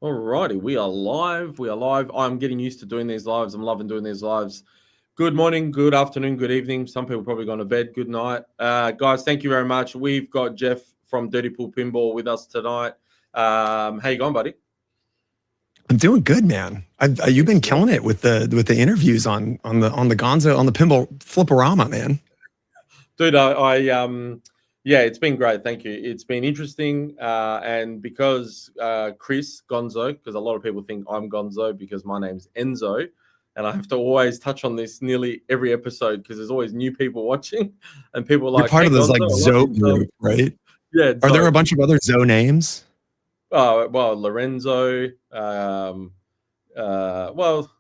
Alrighty, we are live. We are live. I'm getting used to doing these lives. I'm loving doing these lives. Good morning, good afternoon, good evening. Some people probably gone to bed. Good night. Guys, thank you very much. We've got Jeff from DirtyPool Pinball with us tonight. How you going, buddy? I'm doing good, man. You've been killing it with the interviews on the Gonzo, on the pinball Flipperama, man. Dude, yeah, it's been great. Thank you. It's been interesting. And because Chris Gonzo, because a lot of people think I'm Gonzo because my name's Enzo, and I have to always touch on this nearly every episode because there's always new people watching, and people are like, you're part of this like Zo group, right? Yeah. Are there a bunch of other Zo names? Well, Lorenzo. Well,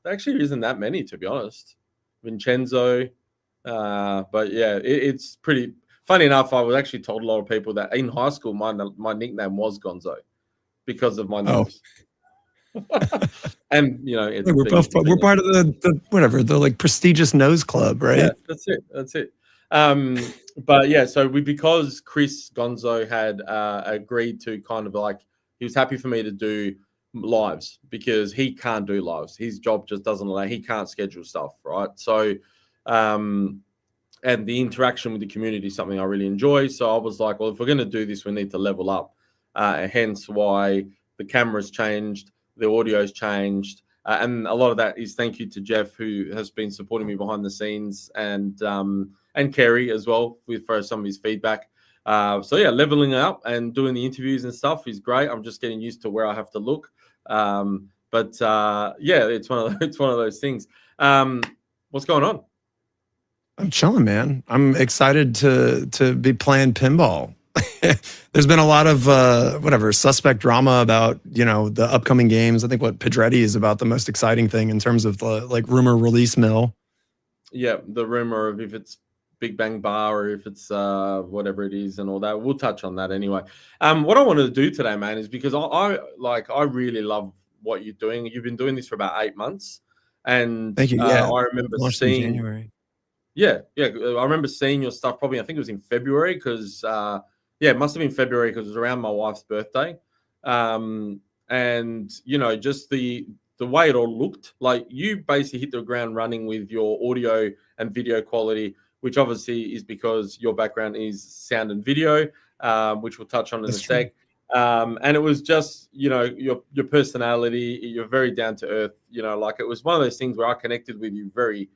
there actually isn't that many, to be honest. Vincenzo. But yeah, it's pretty funny enough. I was actually told a lot of people that in high school my nickname was Gonzo because of my nose. And you know, we're part of the whatever, the like prestigious nose club, right? Yeah, that's it. But yeah, so because Chris Gonzo had agreed to kind of like, he was happy for me to do lives because he can't do lives. His job just doesn't allow. He can't schedule stuff, right? So, and the interaction with the community is something I really enjoy. So I was like, well, if we're going to do this, we need to level up. Hence why the camera's changed, the audio's changed, and a lot of that is thank you to Jeff, who has been supporting me behind the scenes, and Kerry as well for some of his feedback. So yeah, leveling up and doing the interviews and stuff is great. I'm just getting used to where I have to look. But yeah, it's one of those things. What's going on? I'm chilling, man. I'm excited to be playing pinball. There's been a lot of suspect drama about, you know, the upcoming games. I think what Pedretti is about the most exciting thing in terms of the like rumor release mill. Yeah, the rumor of if it's Big Bang Bar or if it's whatever it is and all that. We'll touch on that anyway. What I wanted to do today, man, is because I really love what you're doing. You've been doing this for about 8 months, and thank you. Yeah, I remember seeing January. Yeah, I remember seeing your stuff probably. I think it was in February because it must have been February because it was around my wife's birthday, and you know, just the way it all looked, like you basically hit the ground running with your audio and video quality, which obviously is because your background is sound and video, which we'll touch on in a sec. And it was just, you know, your personality, you're very down to earth, you know, like it was one of those things where I connected with you very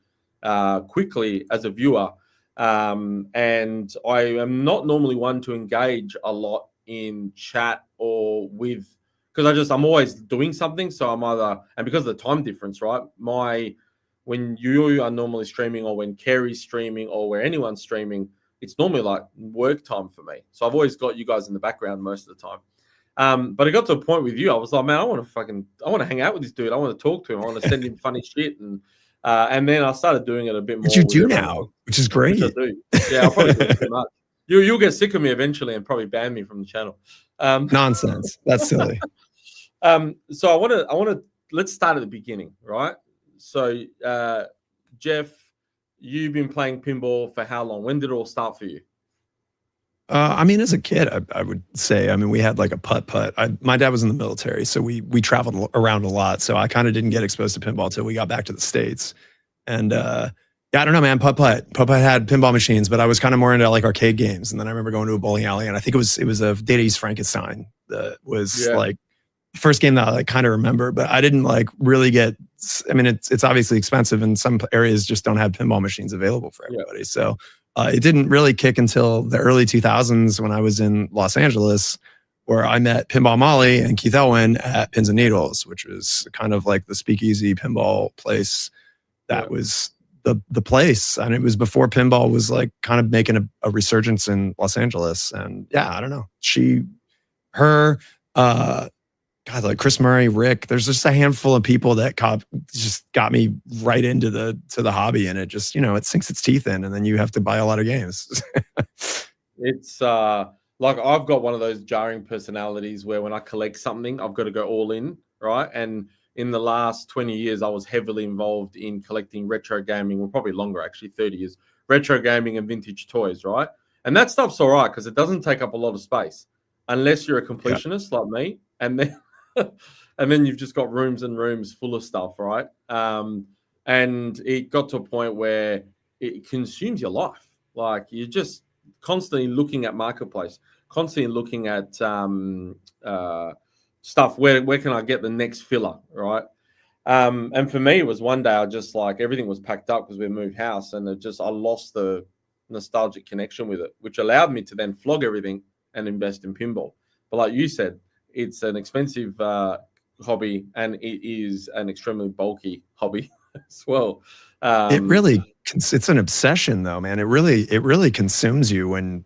quickly as a viewer. And I am not normally one to engage a lot in chat or with, because I'm always doing something. So I'm either, and because of the time difference, right? When you are normally streaming or when Kerry's streaming or where anyone's streaming, it's normally like work time for me. So I've always got you guys in the background most of the time. But it got to a point with you, I was like, man, I want to hang out with this dude. I want to talk to him. I want to send him funny shit. And then I started doing it a bit more. Which you do now, which is great. Which I do. Yeah, I'll probably do it too much. You'll get sick of me eventually and probably ban me from the channel. Nonsense. That's silly. So I want to let's start at the beginning, right? So, Jeff, you've been playing pinball for how long? When did it all start for you? I mean, as a kid, I would say, I mean, we had like a putt-putt. My dad was in the military, so we traveled around a lot. So I kind of didn't get exposed to pinball till we got back to the States. And yeah, I don't know, man, putt-putt. Putt-putt had pinball machines, but I was kind of more into like arcade games. And then I remember going to a bowling alley, and I think it was a Data East Frankenstein that was like the first game that I like kind of remember, but I didn't like really get, I mean, it's obviously expensive and some areas just don't have pinball machines available for everybody. Yeah. So it didn't really kick until the early 2000s when I was in Los Angeles, where I met Pinball Molly and Keith Elwin at Pins and Needles, which was kind of like the speakeasy pinball place that was the place. And it was before pinball was like kind of making a resurgence in Los Angeles. And yeah, I don't know. God, like Chris Murray, Rick, there's just a handful of people that just got me right into the hobby, and it just, you know, it sinks its teeth in, and then you have to buy a lot of games. It's like I've got one of those jarring personalities where when I collect something, I've got to go all in, right? And in the last 20 years, I was heavily involved in collecting retro gaming, well, probably longer actually, 30 years, retro gaming and vintage toys, right? And that stuff's all right because it doesn't take up a lot of space unless you're a completionist like me. And then and then you've just got rooms and rooms full of stuff, right? And it got to a point where it consumes your life. Like you're just constantly looking at marketplace, constantly looking at stuff. Where can I get the next filler, right? And for me, it was one day I just like everything was packed up because we moved house, and I lost the nostalgic connection with it, which allowed me to then flog everything and invest in pinball. But like you said, it's an expensive hobby, and it is an extremely bulky hobby as well. It's an obsession though, man. It really consumes you when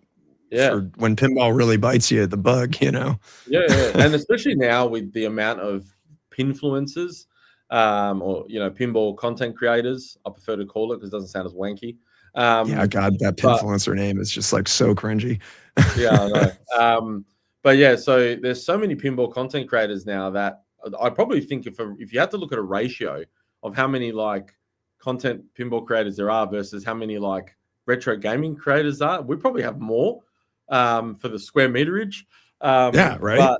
pinball really bites you, the bug, you know? Yeah. And especially now with the amount of pinfluencers, or, you know, pinball content creators, I prefer to call it because it doesn't sound as wanky. Yeah, God, that pinfluencer name is just like so cringy. Yeah, I know. But yeah, so there's so many pinball content creators now that I probably think if you had to look at a ratio of how many like content pinball creators there are versus how many like retro gaming creators are, we probably have more for the square meterage. Yeah, right.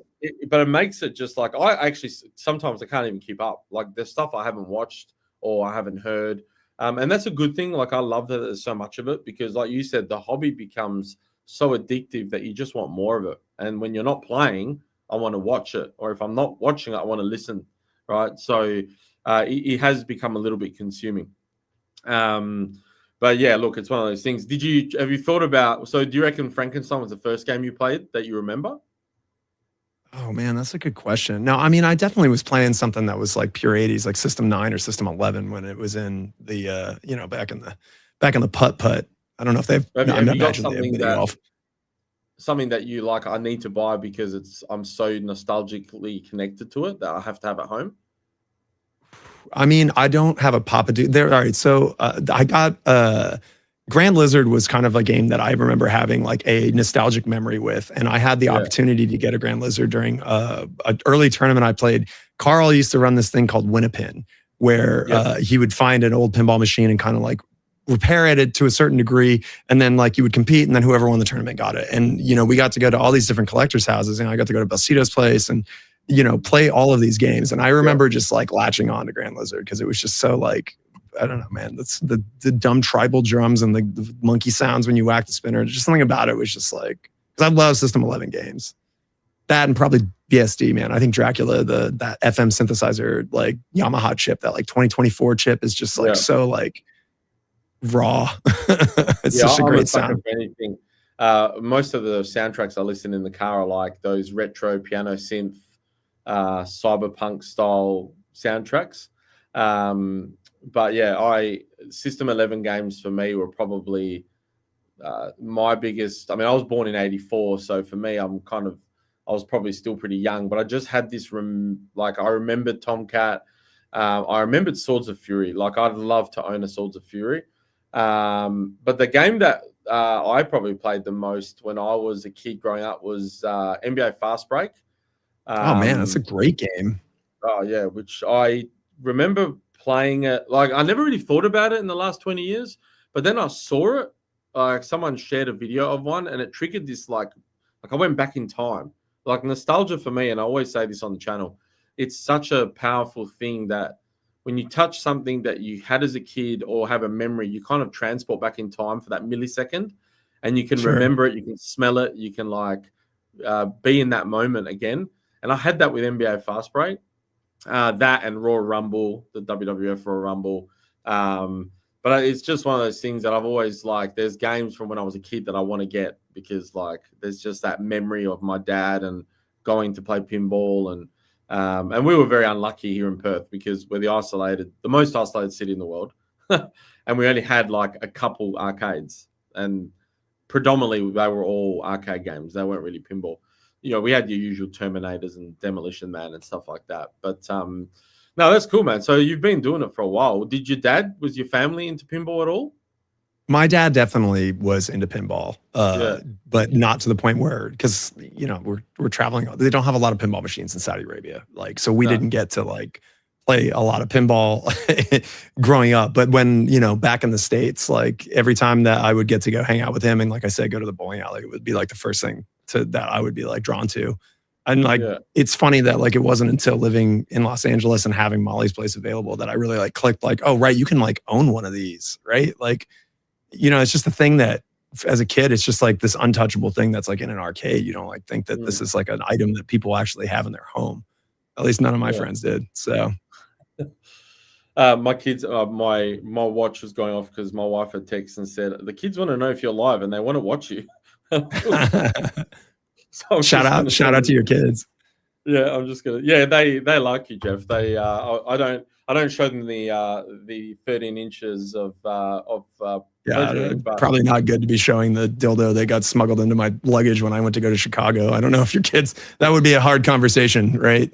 But it makes it just like sometimes I can't even keep up. Like there's stuff I haven't watched or I haven't heard. And that's a good thing. Like I love that there's so much of it because like you said, the hobby becomes so addictive that you just want more of it. And when you're not playing, I want to watch it. Or if I'm not watching it, I want to listen. Right. So it has become a little bit consuming. But yeah, look, it's one of those things. Have you thought about, so do you reckon Frankenstein was the first game you played that you remember? Oh man, that's a good question. No, I mean, I definitely was playing something that was like pure 80s, like System 9 or System 11 when it was in the you know, back in the putt. I don't know if they've something that you like, I need to buy because I'm so nostalgically connected to it that I have to have at home. I mean, I don't have a Papa Dude there. All right, so I got Grand Lizard was kind of a game that I remember having like a nostalgic memory with, and I had the opportunity to get a Grand Lizard during an early tournament I played. Carl used to run this thing called Win-A-Pin, where he would find an old pinball machine and kind of like repair it to a certain degree, and then like you would compete, and then whoever won the tournament got it. And you know, we got to go to all these different collectors' houses, and I got to go to Belsito's place and you know play all of these games. And I remember just like latching on to Grand Lizard because it was just so like, I don't know, man. That's the dumb tribal drums and the monkey sounds when you whack the spinner. Just something about it was just like, because I love System 11 games. That and probably BSD, man. I think Dracula, that FM synthesizer, like Yamaha chip, that like 2024 chip is just like so like raw. It's such a great sound. Anything. Most of the soundtracks I listen in the car are like those retro piano synth, cyberpunk style soundtracks. But yeah, System 11 games for me were probably my biggest. I mean, I was born in '84, so for me, I was probably still pretty young, but I just had this like I remembered Tomcat. I remembered Swords of Fury. Like I'd love to own a Swords of Fury. But the game that I probably played the most when I was a kid growing up was NBA Fast Break. Oh man, that's a great game. Oh yeah, which I remember playing it. Like I never really thought about it in the last 20 years, but then I saw it. Like someone shared a video of one, and it triggered this like I went back in time. Like nostalgia for me, and I always say this on the channel, it's such a powerful thing that when you touch something that you had as a kid or have a memory, you kind of transport back in time for that millisecond, and you can remember it, you can smell it, you can like be in that moment again. And I had that with NBA Fast Break. That and Royal Rumble, the WWF Royal Rumble. But it's just one of those things that I've always like. There's games from when I was a kid that I want to get because like there's just that memory of my dad and going to play pinball and we were very unlucky here in Perth because we're the most isolated city in the world, and we only had like a couple arcades, and predominantly they were all arcade games. They weren't really pinball. You know, we had your usual Terminators and Demolition Man and stuff like that. But no, that's cool, man. So you've been doing it for a while. Was your family into pinball at all? My dad definitely was into pinball, but not to the point where, because, you know, we're traveling. They don't have a lot of pinball machines in Saudi Arabia. Like, so we didn't get to like play a lot of pinball growing up. But when, you know, back in the States, like every time that I would get to go hang out with him and like I said, go to the bowling alley, it would be like the first thing that I would be like drawn to. And like, Yeah. it's funny that like it wasn't until living in Los Angeles and having Molly's Place available that I really like clicked like, oh, right, you can like own one of these, right? Like, you know, it's just a thing that as a kid, it's just like this untouchable thing that's like in an arcade. You don't like think that this is like an item that people actually have in their home. At least none of my friends did. So my kids, my watch was going off because my wife had texted and said, the kids want to know if you're live and they want to watch you. So shout out to your kids. Yeah, I'm just gonna. Yeah, they like you, Jeff. They I don't show them the 13 inches of pleasuring, but probably not good to be showing the dildo that got smuggled into my luggage when I went to go to Chicago. I don't know if your kids, that would be a hard conversation, right?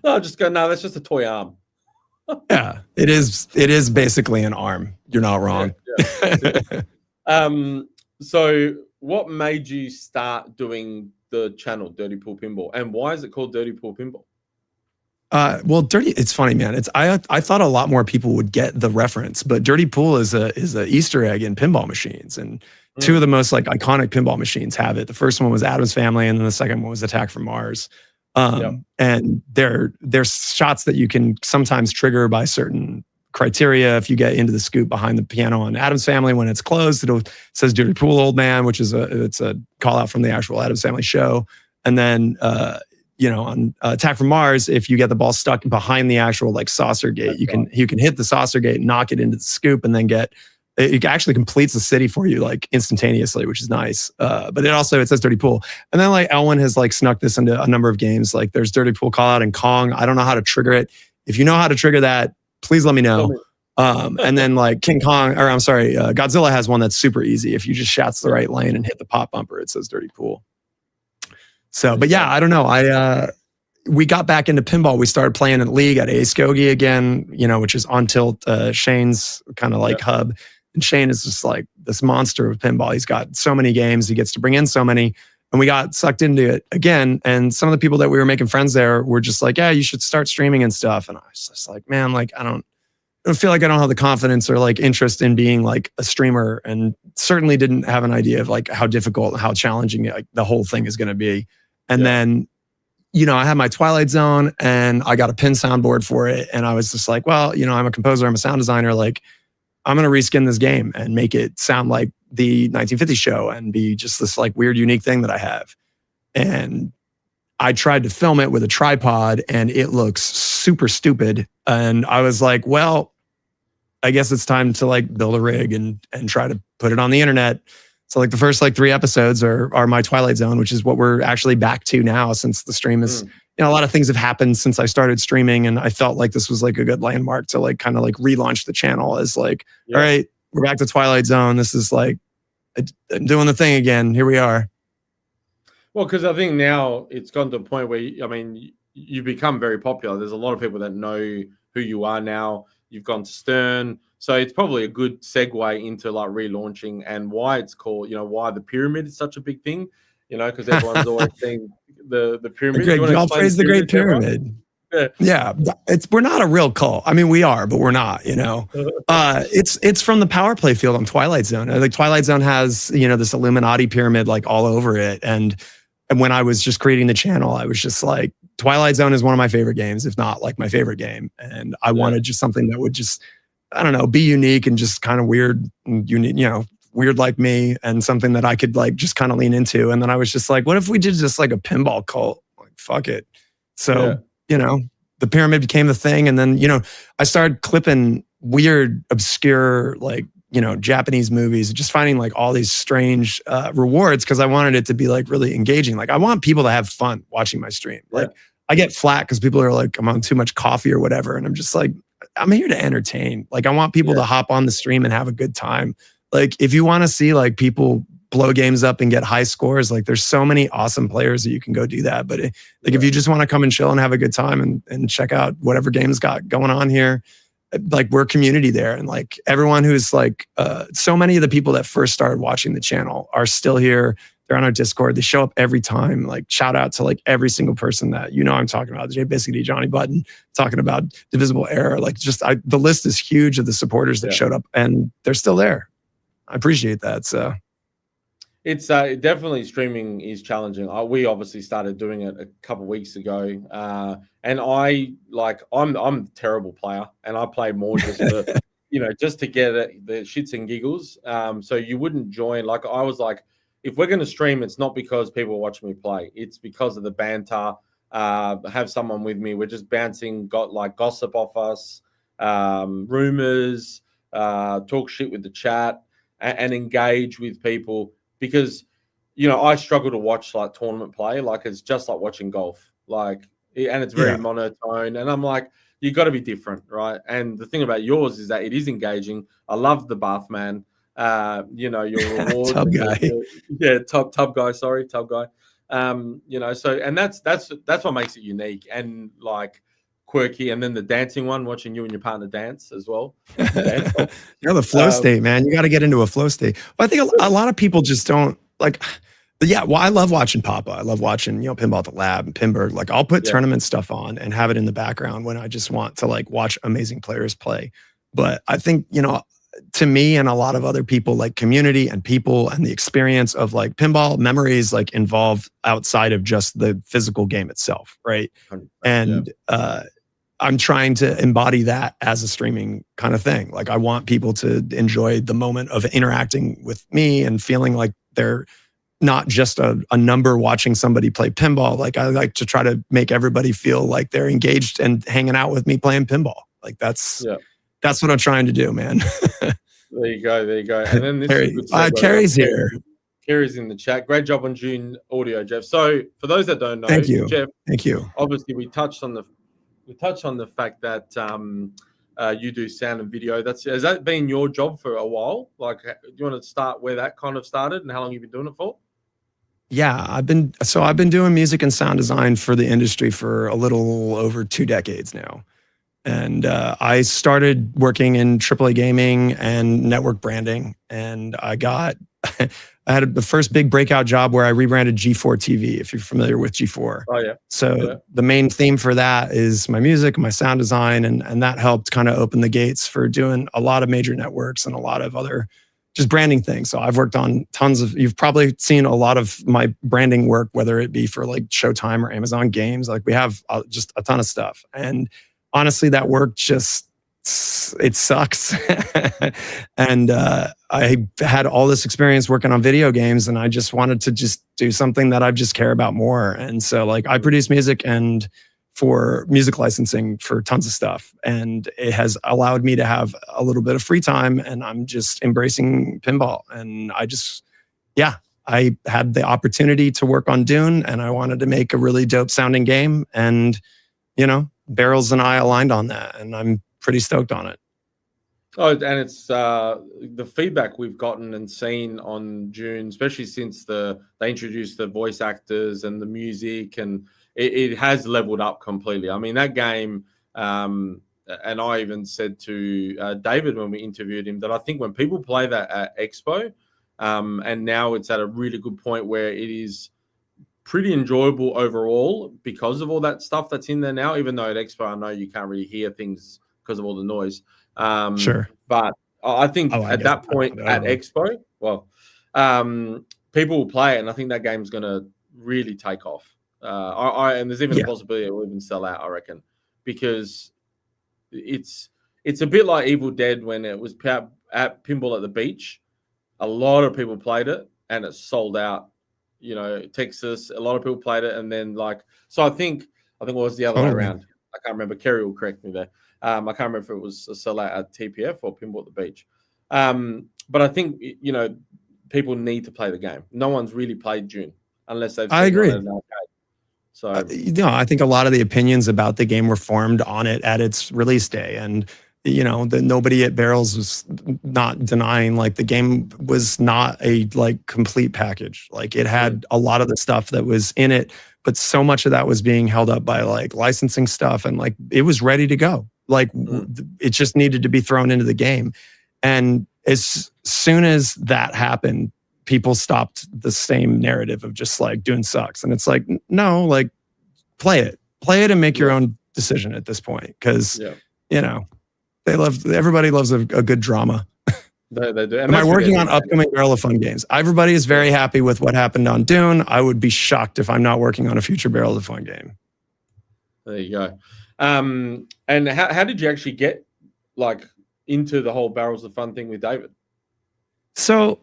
No, just go. No, that's just a toy arm. Yeah, it is basically an arm. You're not wrong. Yeah. So what made you start doing the channel DirtyPool Pinball, and why is it called DirtyPool Pinball? Well, it's funny, man. I thought a lot more people would get the reference, but DirtyPool is a Easter egg in pinball machines, and two of the most like iconic pinball machines have it. The first one was Addams Family, and then the second one was Attack from Mars. And they're shots that you can sometimes trigger by certain criteria. If you get into the scoop behind the piano on Addams Family, when it's closed, it says Dirty Pool Old Man, which is it's a call out from the actual Addams Family show. And then on Attack from Mars, if you get the ball stuck behind the actual like saucer gate, you can hit the saucer gate, knock it into the scoop, and then it actually completes the city for you like instantaneously, which is nice. But it says Dirty Pool. And then like Elwin has like snuck this into a number of games. Like there's Dirty Pool call out in Kong. I don't know how to trigger it. If you know how to trigger that, please let me know. And then like Godzilla has one that's super easy. If you just shats the right lane and hit the pop bumper, it says Dirty Pool. So, but yeah, I don't know. We got back into pinball. We started playing in league at Skokie again, which is on tilt, Shane's kind of like hub. And Shane is just like this monster of pinball. He's got so many games. He gets to bring in so many. And we got sucked into it again. And some of the people that we were making friends there were just like, yeah, you should start streaming and stuff. And I was just like, man, like, I don't feel like I don't have the confidence or like interest in being like a streamer, and certainly didn't have an idea of like how difficult and how challenging like the whole thing is going to be. And then, I had my Twilight Zone and I got a pin soundboard for it. And I was just like, well, I'm a composer, I'm a sound designer. Like, I'm going to reskin this game and make it sound like the 1950s show and be just this like weird, unique thing that I have. And I tried to film it with a tripod and it looks super stupid. And I was like, well, I guess it's time to like build a rig and try to put it on the internet. So like the first like 3 episodes are my Twilight Zone, which is what we're actually back to now since the stream is, a lot of things have happened since I started streaming, and I felt like this was like a good landmark to like kind of like relaunch the channel as like, all right, we're back to Twilight Zone. This is like, I'm doing the thing again. Here we are. Well, because I think now it's gone to a point where, you've become very popular. There's a lot of people that know who you are now. You've gone to Stern. So it's probably a good segue into like relaunching and why it's called, why the pyramid is such a big thing, because everyone's always saying the pyramid. Y'all praise the Great Pyramid. Yeah, we're not a real cult. I mean, we are, but we're not. It's from the power play field on Twilight Zone. Like Twilight Zone has this Illuminati pyramid like all over it, and when I was just creating the channel, I was just like, Twilight Zone is one of my favorite games, if not like my favorite game, and I wanted just something that would just, I don't know, be unique and just kind of weird, and weird like me, and something that I could like just kind of lean into. And then I was just like, what if we did just like a pinball cult? Like, fuck it. So, the pyramid became the thing. And then, I started clipping weird, obscure, like, Japanese movies, just finding like all these strange rewards because I wanted it to be like really engaging. Like I want people to have fun watching my stream. Like I get flat because people are like, I'm on too much coffee or whatever. And I'm just like, I'm here to entertain. Like I want people to hop on the stream and have a good time. Like if you want to see like people blow games up and get high scores, like there's so many awesome players that you can go do that. But if you just want to come and chill and have a good time and check out whatever games got going on here, like we're community there. And like everyone who's like, so many of the people that first started watching the channel are still here. They're on our Discord. They show up every time. Like shout out to like every single person that I'm talking about. Jay Biscuity, Johnny Button, talking about Divisible Era. Like just the list is huge of the supporters that showed up and they're still there. I appreciate that. So It's definitely streaming is challenging. We obviously started doing it a couple of weeks ago, and I'm a terrible player, and I play more just for just to get the shits and giggles. So you wouldn't join. Like I was like, if we're going to stream, it's not because people watch me play. It's because of the banter. Have someone with me. We're just bouncing, got like gossip off us, rumors, talk shit with the chat, and engage with people. Because, I struggle to watch like tournament play. Like it's just like watching golf. Like, and it's very monotone. And I'm like, you got to be different, right? And the thing about yours is that it is engaging. I love the bath man. Your reward. Tub guy. Tub guy. Sorry, tub guy. So and that's what makes it unique and like quirky. And then the dancing one, watching you and your partner dance as well. The flow state, man. You got to get into a flow state. Well, I think a lot of people just don't like. But yeah, well, I love watching Papa. I love watching, Pinball at the Lab and Pinbird. Like I'll put tournament stuff on and have it in the background when I just want to like watch amazing players play. But I think, to me and a lot of other people, like community and people and the experience of like pinball memories, like involve outside of just the physical game itself. Right. And I'm trying to embody that as a streaming kind of thing. Like I want people to enjoy the moment of interacting with me and feeling like they're not just a number watching somebody play pinball. Like I like to try to make everybody feel like they're engaged and hanging out with me playing pinball. Like that's what I'm trying to do, man. There you go. And then this Terry, Terry's here. Terry's in the chat. Great job on June audio, Jeff. So for those that don't know, thank you, Jeff. Thank you. Obviously, we touched on the fact that you do sound and video. Has that been your job for a while? Like, do you want to start where that kind of started and how long you've been doing it for? Yeah, I've been doing music and sound design for the industry for a little over 2 decades now. And I started working in AAA gaming and network branding. And I had the first big breakout job where I rebranded G4 TV, if you're familiar with G4. Oh, yeah. So the main theme for that is my music, my sound design, and that helped kind of open the gates for doing a lot of major networks and a lot of other just branding things. So I've worked on you've probably seen a lot of my branding work, whether it be for like Showtime or Amazon Games. Like we have just a ton of stuff. And honestly, that work it sucks. And I had all this experience working on video games and I just wanted to just do something that I just care about more. And so like I produce music and for music licensing for tons of stuff. And it has allowed me to have a little bit of free time and I'm just embracing pinball. And I had the opportunity to work on Dune and I wanted to make a really dope sounding game. And, Barrels and I aligned on that and I'm pretty stoked on it. Oh, and it's the feedback we've gotten and seen on June, especially since they introduced the voice actors and the music, and it has leveled up completely. I mean, that game, and I even said to David when we interviewed him that I think when people play that at Expo, and now it's at a really good point where it is pretty enjoyable overall because of all that stuff that's in there now, even though at Expo, I know you can't really hear things because of all the noise. Sure. But I think at that point at Expo, people will play it, and I think that game's going to really take off. And there's even a possibility it will even sell out, I reckon, because it's a bit like Evil Dead when it was at Pinball at the Beach. A lot of people played it, and it sold out. Texas, a lot of people played it, and then so I think it was the other way around. I can't remember. Kerry will correct me there. I can't remember if it was a sellout at TPF or Pinball at the Beach. But I think people need to play the game. No one's really played June unless they've. I agree. So I think a lot of the opinions about the game were formed on it at its release day, and nobody at Barrels was not denying like the game was not a complete package. Like it had a lot of the stuff that was in it, but so much of that was being held up by licensing stuff, and it was ready to go. It just needed to be thrown into the game. And as soon as that happened, people stopped the same narrative of just doing sucks. And it's no, play it and make your own decision at this point. Cause everybody loves a good drama. They do. And Am I that's what working they're on doing. upcoming Barrel of Fun games? Everybody is very happy with what happened on Dune. I would be shocked if I'm not working on a future Barrel of Fun game. There you go. And how did you actually get like into the whole Barrels of Fun thing with David? So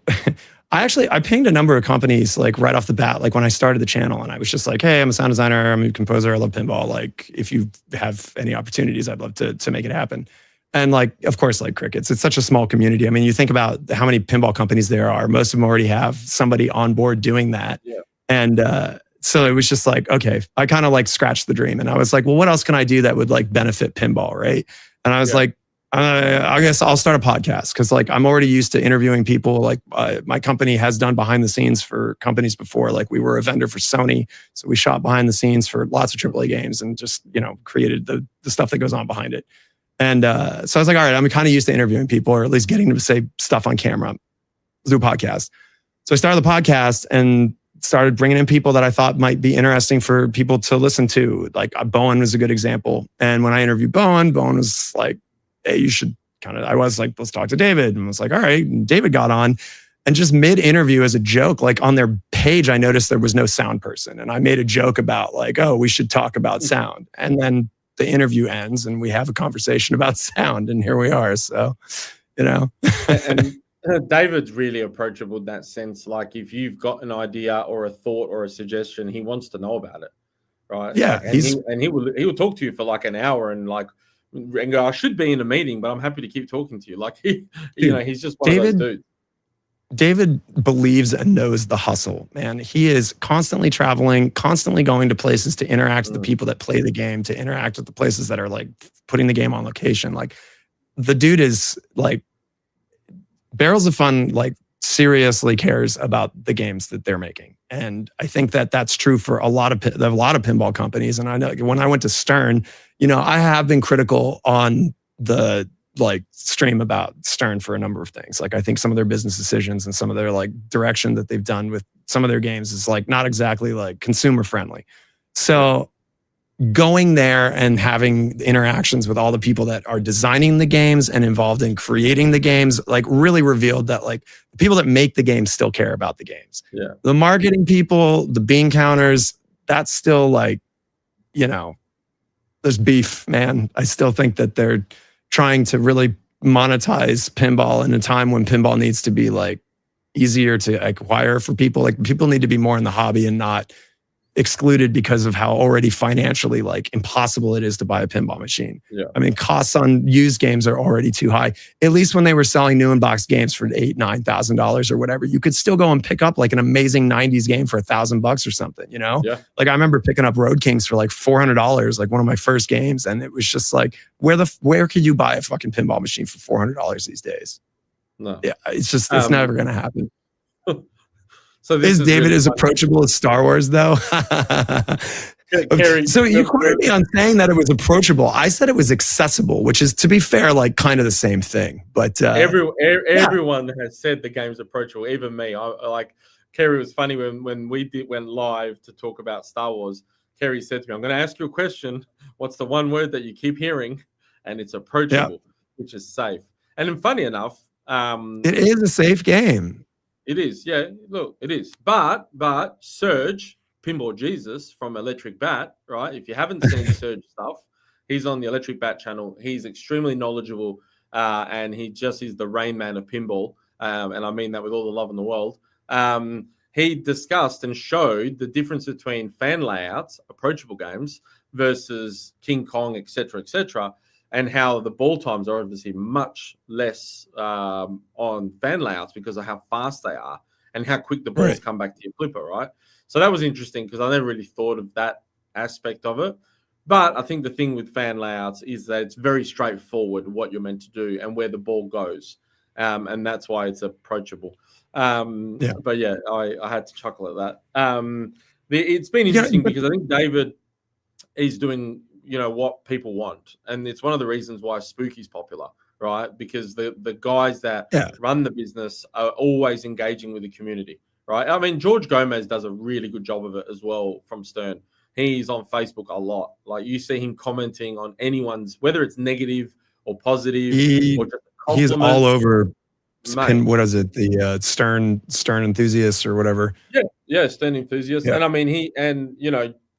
I pinged a number of companies like right off the bat, like when I started the channel, and I was just like, hey, I'm a sound designer, I'm a composer, I love pinball. Like if you have any opportunities, I'd love to make it happen. And like, of course, like crickets, it's such a small community. I mean, you think about how many pinball companies there are. Most of them already have somebody on board doing that. Yeah. And so it was just like, okay, I kind of like scratched the dream. And I was like, well, what else can I do that would like benefit pinball, right? And I was like, I guess I'll start a podcast because like I'm already used to interviewing people. Like my company has done behind the scenes for companies before. Like we were a vendor for Sony, so we shot behind the scenes for lots of AAA games and just created the stuff that goes on behind it. And so I was like, all right, I'm kind of used to interviewing people or at least getting them to say stuff on camera. Let's do a podcast. So I started the podcast and started bringing in people that I thought might be interesting for people to listen to. Like Bowen was a good example. And when I interviewed Bowen was like, hey, you should I was like, let's talk to David. And I was like, all right. And David got on and just mid-interview as a joke, like on their page, I noticed there was no sound person. And I made a joke about like, oh, we should talk about sound. And then the interview ends and we have a conversation about sound. And here we are. So, And David's really approachable in that sense. Like if you've got an idea or a thought or a suggestion, he wants to know about it. Right. Yeah. Like, he will talk to you for like an hour and like, and go, I should be in a meeting, but I'm happy to keep talking to you. Like he's just one of those dudes. David believes and knows the hustle, man. He is constantly traveling, constantly going to places to interact with the people that play the game, to interact with the places that are like putting the game on location. Like the dude is like Barrels of Fun, like seriously cares about the games that they're making. And I think that that's true for a lot of pinball companies. And I know when I went to Stern, I have been critical on the like stream about Stern for a number of things. Like I think some of their business decisions and some of their like direction that they've done with some of their games is like not exactly like consumer friendly. So going there and having interactions with all the people that are designing the games and involved in creating the games, like really revealed that like the people that make the games still care about the games. Yeah. The marketing people, the bean counters, that's still like, there's beef, man. I still think that they're trying to really monetize pinball in a time when pinball needs to be like easier to acquire for people. Like people need to be more in the hobby and not excluded because of how already financially like impossible it is to buy a pinball machine. Yeah. I mean, costs on used games are already too high. At least when they were selling new in-box games for $8,000-9,000 or whatever, you could still go and pick up like an amazing 90s game for $1,000 or something, Yeah. Like I remember picking up Road Kings for like $400, like one of my first games. And it was just like, where could you buy a fucking pinball machine for $400 these days? No. Yeah, it's never going to happen. So is David really as approachable as Star Wars, though? Carrie, so you quoted me on saying that it was approachable. I said it was accessible, which is, to be fair, like kind of the same thing. But everyone has said the game's approachable, even me. I like Kerry was funny when we went live to talk about Star Wars. Kerry said to me, "I'm going to ask you a question. What's the one word that you keep hearing?" And it's approachable, which is safe. And then, funny enough, it is a safe game. It is, yeah. Look, it is. But Serge, Pinball Jesus from Electric Bat, right? If you haven't seen Serge stuff, he's on the Electric Bat channel. He's extremely knowledgeable, and he just is the Rain Man of pinball. And I mean that with all the love in the world. He discussed and showed the difference between fan layouts, approachable games, versus King Kong, etc., and how the ball times are obviously much less on fan layouts because of how fast they are and how quick the balls come back to your flipper, right? So that was interesting because I never really thought of that aspect of it. But I think the thing with fan layouts is that it's very straightforward what you're meant to do and where the ball goes. And that's why it's approachable. But yeah, I had to chuckle at that. It's been interesting because I think David is doing what people want, and it's one of the reasons why Spooky's popular, right? Because the guys that run the business are always engaging with the community, right? I mean, George Gomez does a really good job of it as well from Stern. He's on Facebook a lot. Like you see him commenting on anyone's, whether it's negative or positive or just a compliment. He's all over mate. What is it? The Stern enthusiasts or whatever. Yeah, Stern enthusiast. Yeah. And I mean,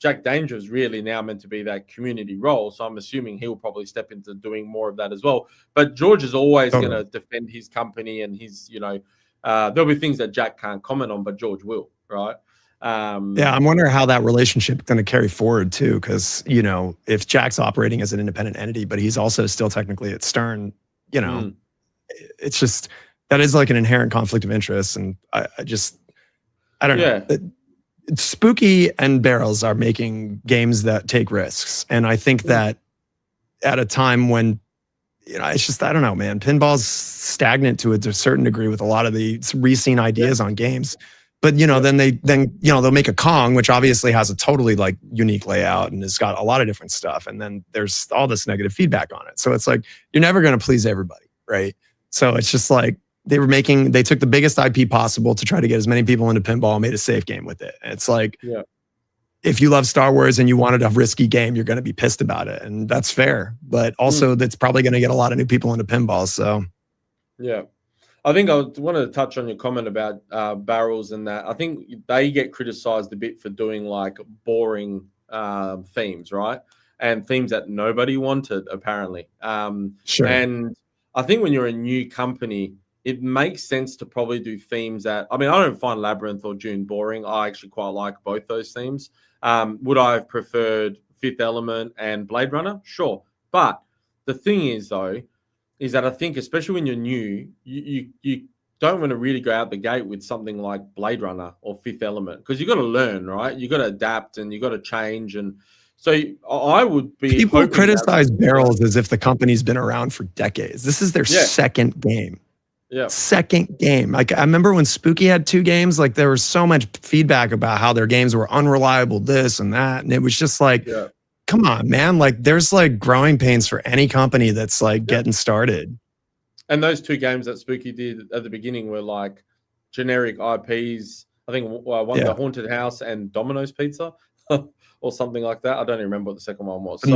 Jack Danger is really now meant to be that community role. So I'm assuming he'll probably step into doing more of that as well. But George is always going to defend his company and his, there'll be things that Jack can't comment on, but George will, right? Yeah, I'm wondering how that relationship is going to carry forward too, because if Jack's operating as an independent entity, but he's also still technically at Stern, it's just that is like an inherent conflict of interest, and I don't know. Spooky and Barrels are making games that take risks, and I think that at a time when it's just I don't know, man. Pinball's stagnant to a certain degree with a lot of the reseen ideas on games. But then they'll make a Kong, which obviously has a totally like unique layout and has got a lot of different stuff. And then there's all this negative feedback on it. So it's like you're never going to please everybody, right? So it's just like they took the biggest IP possible to try to get as many people into pinball and made a safe game with it. And it's like, if you love Star Wars and you wanted a risky game, you're going to be pissed about it, and that's fair. But also, that's probably going to get a lot of new people into pinball. So yeah. I think I wanted to touch on your comment about Barrels and that. I think they get criticized a bit for doing like boring themes, right? And themes that nobody wanted, apparently. Sure. And I think when you're a new company, it makes sense to probably do themes that, I mean, I don't find Labyrinth or Dune boring. I actually quite like both those themes. Would I have preferred Fifth Element and Blade Runner? Sure. But the thing is, though, is that I think, especially when you're new, you don't want to really go out the gate with something like Blade Runner or Fifth Element, because you got to learn, right? You got to adapt and you got to change. And so I would be. People criticize Barrels as if the company's been around for decades. This is their second game. Yeah. Second game. Like I remember when Spooky had 2 games, like there was so much feedback about how their games were unreliable, this and that. And it was just like, come on, man. Like there's like growing pains for any company that's like getting started. And those 2 games that Spooky did at the beginning were like generic IPs. I think one the Haunted House and Domino's Pizza or something like that. I don't even remember what the second one was. So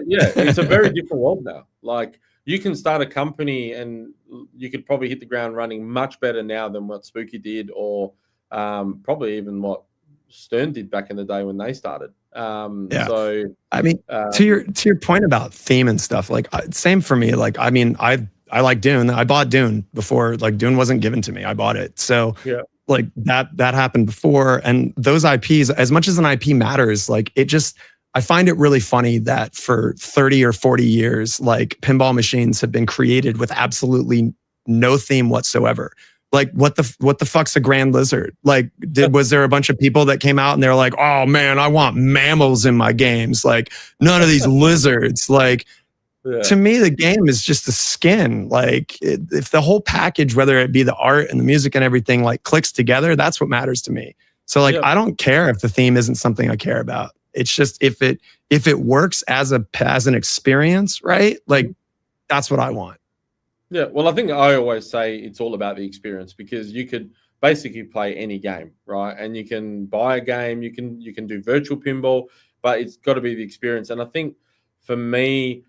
yeah, it's a very different world now. Like you can start a company and you could probably hit the ground running much better now than what Spooky did, or probably even what Stern did back in the day when they started. So I mean, to your point about theme and stuff, like same for me. Like, I mean, I like Dune. I bought Dune before, like Dune wasn't given to me. I bought it. So like that happened before. And those IPs, as much as an IP matters, like I find it really funny that for 30 or 40 years, like pinball machines have been created with absolutely no theme whatsoever. Like what the fuck's a grand lizard? Like was there a bunch of people that came out and they're like, oh man, I want mammals in my games. Like none of these lizards. Like to me, the game is just the skin. Like if the whole package, whether it be the art and the music and everything, like clicks together, that's what matters to me. So like I don't care if the theme isn't something I care about. It's just if it works as an experience, right? Like that's what I want. Yeah, well, I think I always say it's all about the experience, because you could basically play any game, right? And you can buy a game, you can do virtual pinball, but it's got to be the experience. And I think for me,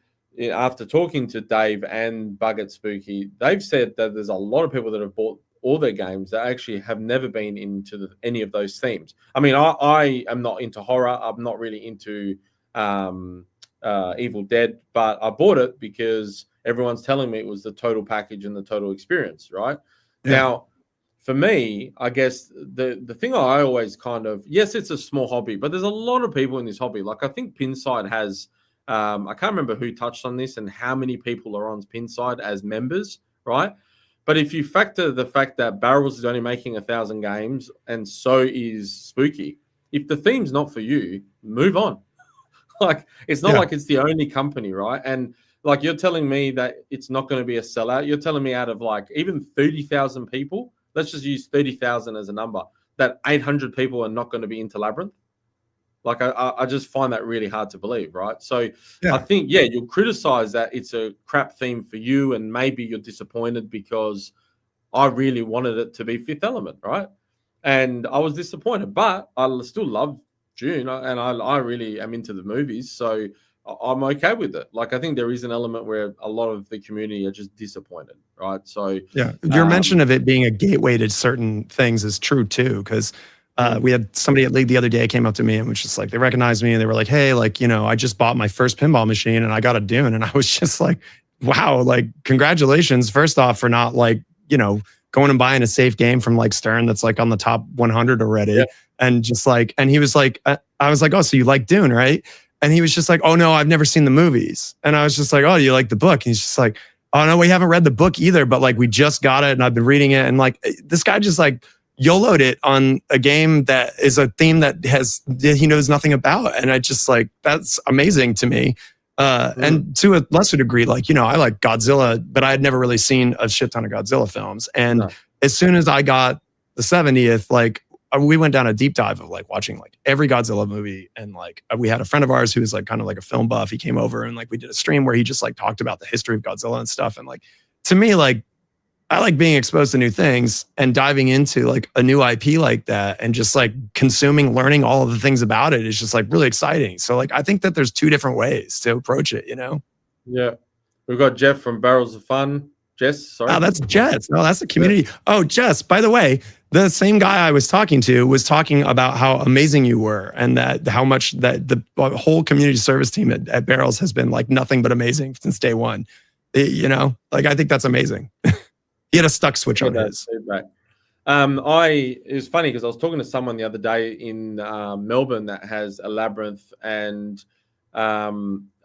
after talking to Dave and Bug at Spooky, they've said that there's a lot of people that have bought all their games that actually have never been into any of those themes. I mean, I am not into horror. I'm not really into Evil Dead, but I bought it because everyone's telling me it was the total package and the total experience, right? Now, for me, I guess the thing I always kind of, yes, it's a small hobby, but there's a lot of people in this hobby. Like I think Pinside has, I can't remember who touched on this and how many people are on Pinside as members, right? But if you factor the fact that Barrels is only making 1,000 games and so is Spooky, if the theme's not for you, move on. Like it's not like it's the only company, right? And like you're telling me that it's not going to be a sellout. You're telling me out of like even 30,000 people, let's just use 30,000 as a number, that 800 people are not going to be into Labyrinth. Like I just find that really hard to believe, right? So I think, you'll criticize that it's a crap theme for you, and maybe you're disappointed because I really wanted it to be Fifth Element, right? And I was disappointed, but I still love June, and I really am into the movies. So I'm okay with it. Like, I think there is an element where a lot of the community are just disappointed, right? So yeah, your mention of it being a gateway to certain things is true too, because we had somebody at League the other day came up to me and was just like, they recognized me and they were like, hey, like, you know, I just bought my first pinball machine and I got a Dune. And I was just like, wow, like, congratulations, first off, for not like, you know, going and buying a safe game from like Stern that's like on the top 100 already. Yeah. And just like, and he was like, I was like, oh, so you like Dune, right? And he was just like, oh no, I've never seen the movies. And I was just like, oh, you like the book? And he's just like, oh no, we haven't read the book either, but like we just got it and I've been reading it. And like this guy just like YOLO'd it on a game that is a theme that he knows nothing about. And I just like, that's amazing to me. And to a lesser degree, like, you know, I like Godzilla, but I had never really seen a shit ton of Godzilla films. And as soon as I got the 70th, like we went down a deep dive of like watching like every Godzilla movie. And like we had a friend of ours who was like kind of like a film buff. He came over and like we did a stream where he just like talked about the history of Godzilla and stuff. And like to me, like I like being exposed to new things and diving into like a new IP like that and just like consuming, learning all of the things about it is just like really exciting. So like I think that there's two different ways to approach it, you know? Yeah. We've got Jeff from Barrels of Fun. Jess, sorry. Oh, that's Jess. No, that's the community. Yeah. Oh, Jess, by the way, the same guy I was talking to was talking about how amazing you were and that how much that the whole community service team at Barrels has been like nothing but amazing since day one. You know, like I think that's amazing. He had a stuck switch on his. Feedback. It was funny because I was talking to someone the other day in Melbourne that has a Labyrinth and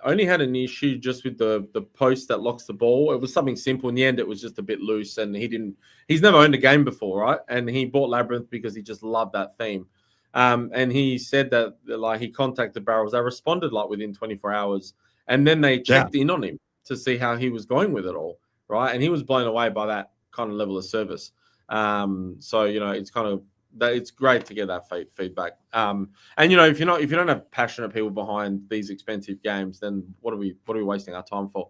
only had an issue just with the post that locks the ball. It was something simple. In the end, it was just a bit loose, and he's never owned a game before, right? And he bought Labyrinth because he just loved that theme. And he said that like he contacted Barrels. They responded like within 24 hours, and then they checked in on him to see how he was going with it all, right? And he was blown away by that kind of level of service. So you know, it's kind of that it's great to get that feedback. And you know, if you don't have passionate people behind these expensive games, then what are we wasting our time for?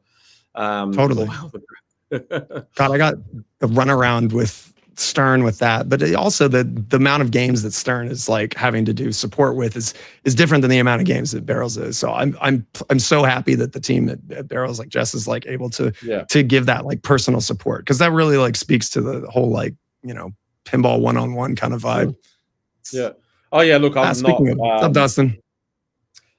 Totally. God, I got the runaround with Stern with that, but also the amount of games that Stern is like having to do support with is different than the amount of games that Barrels is. So I'm so happy that the team at Barrels, like Jess, is like able to give that like personal support, because that really like speaks to the whole like, you know, pinball one-on-one kind of vibe. Yeah. Oh yeah. Look, I'm not. What's up, Dustin?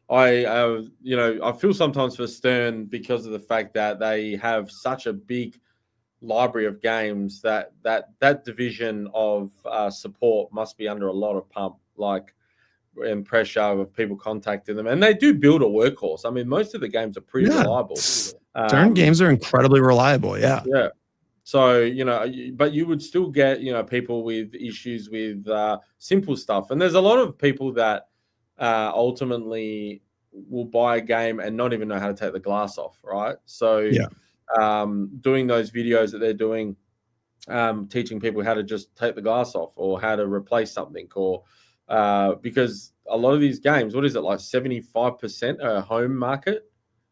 You know, I feel sometimes for Stern because of the fact that they have such a big library of games that division of support must be under a lot of pump, like, and pressure of people contacting them, and they do build a workhorse. I mean, most of the games are pretty reliable. Stern games are incredibly reliable. Yeah. So, you know, but you would still get, you know, people with issues with simple stuff. And there's a lot of people that ultimately will buy a game and not even know how to take the glass off, right? So doing those videos that they're doing, teaching people how to just take the glass off or how to replace something, or because a lot of these games, what is it, like 75% are a home market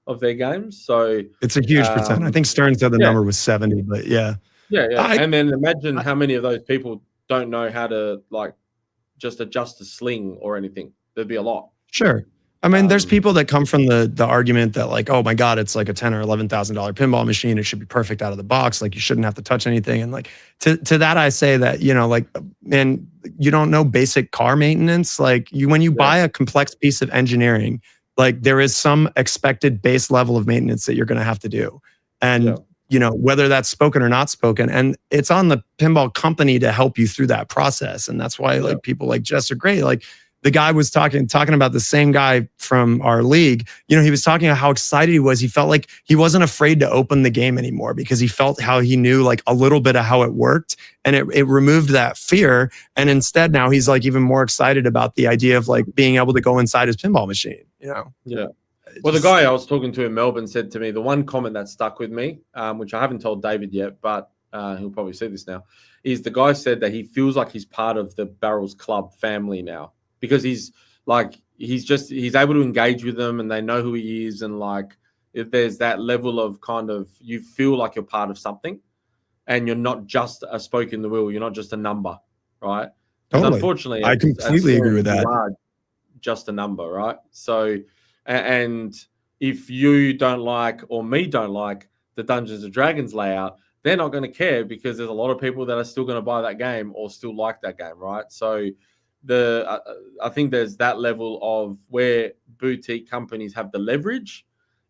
of their games? So it's a huge percent. I think Stern said the number was 70, but yeah. And then imagine how many of those people don't know how to like just adjust a sling or anything. There'd be a lot. Sure. I mean, there's people that come from the argument that like, oh my God, it's like a $10,000 or $11,000 pinball machine. It should be perfect out of the box. Like you shouldn't have to touch anything. And like to that, I say that, you know, like, man, you don't know basic car maintenance. Like when you buy a complex piece of engineering, like there is some expected base level of maintenance that you're going to have to do. And, you know, whether that's spoken or not spoken, and it's on the pinball company to help you through that process. And that's why like people like Jess are great. Like the guy was talking about the same guy from our league. You know, he was talking about how excited he was. He felt like he wasn't afraid to open the game anymore because he felt how he knew like a little bit of how it worked, and it removed that fear. And instead now he's like even more excited about the idea of like being able to go inside his pinball machine, you know? Yeah. Well, the guy I was talking to in Melbourne said to me, the one comment that stuck with me, which I haven't told David yet, but he'll probably see this now, is the guy said that he feels like he's part of the Barrels Club family now, because he's able to engage with them and they know who he is. And like, if there's that level of kind of, you feel like you're part of something and you're not just a spoke in the wheel. You're not just a number, right? Totally. Unfortunately, I completely agree with that. You are just a number, right? So, and if you don't like or me don't like the Dungeons and Dragons layout, they're not going to care because there's a lot of people that are still going to buy that game or still like that game, right? So I think there's that level of where boutique companies have the leverage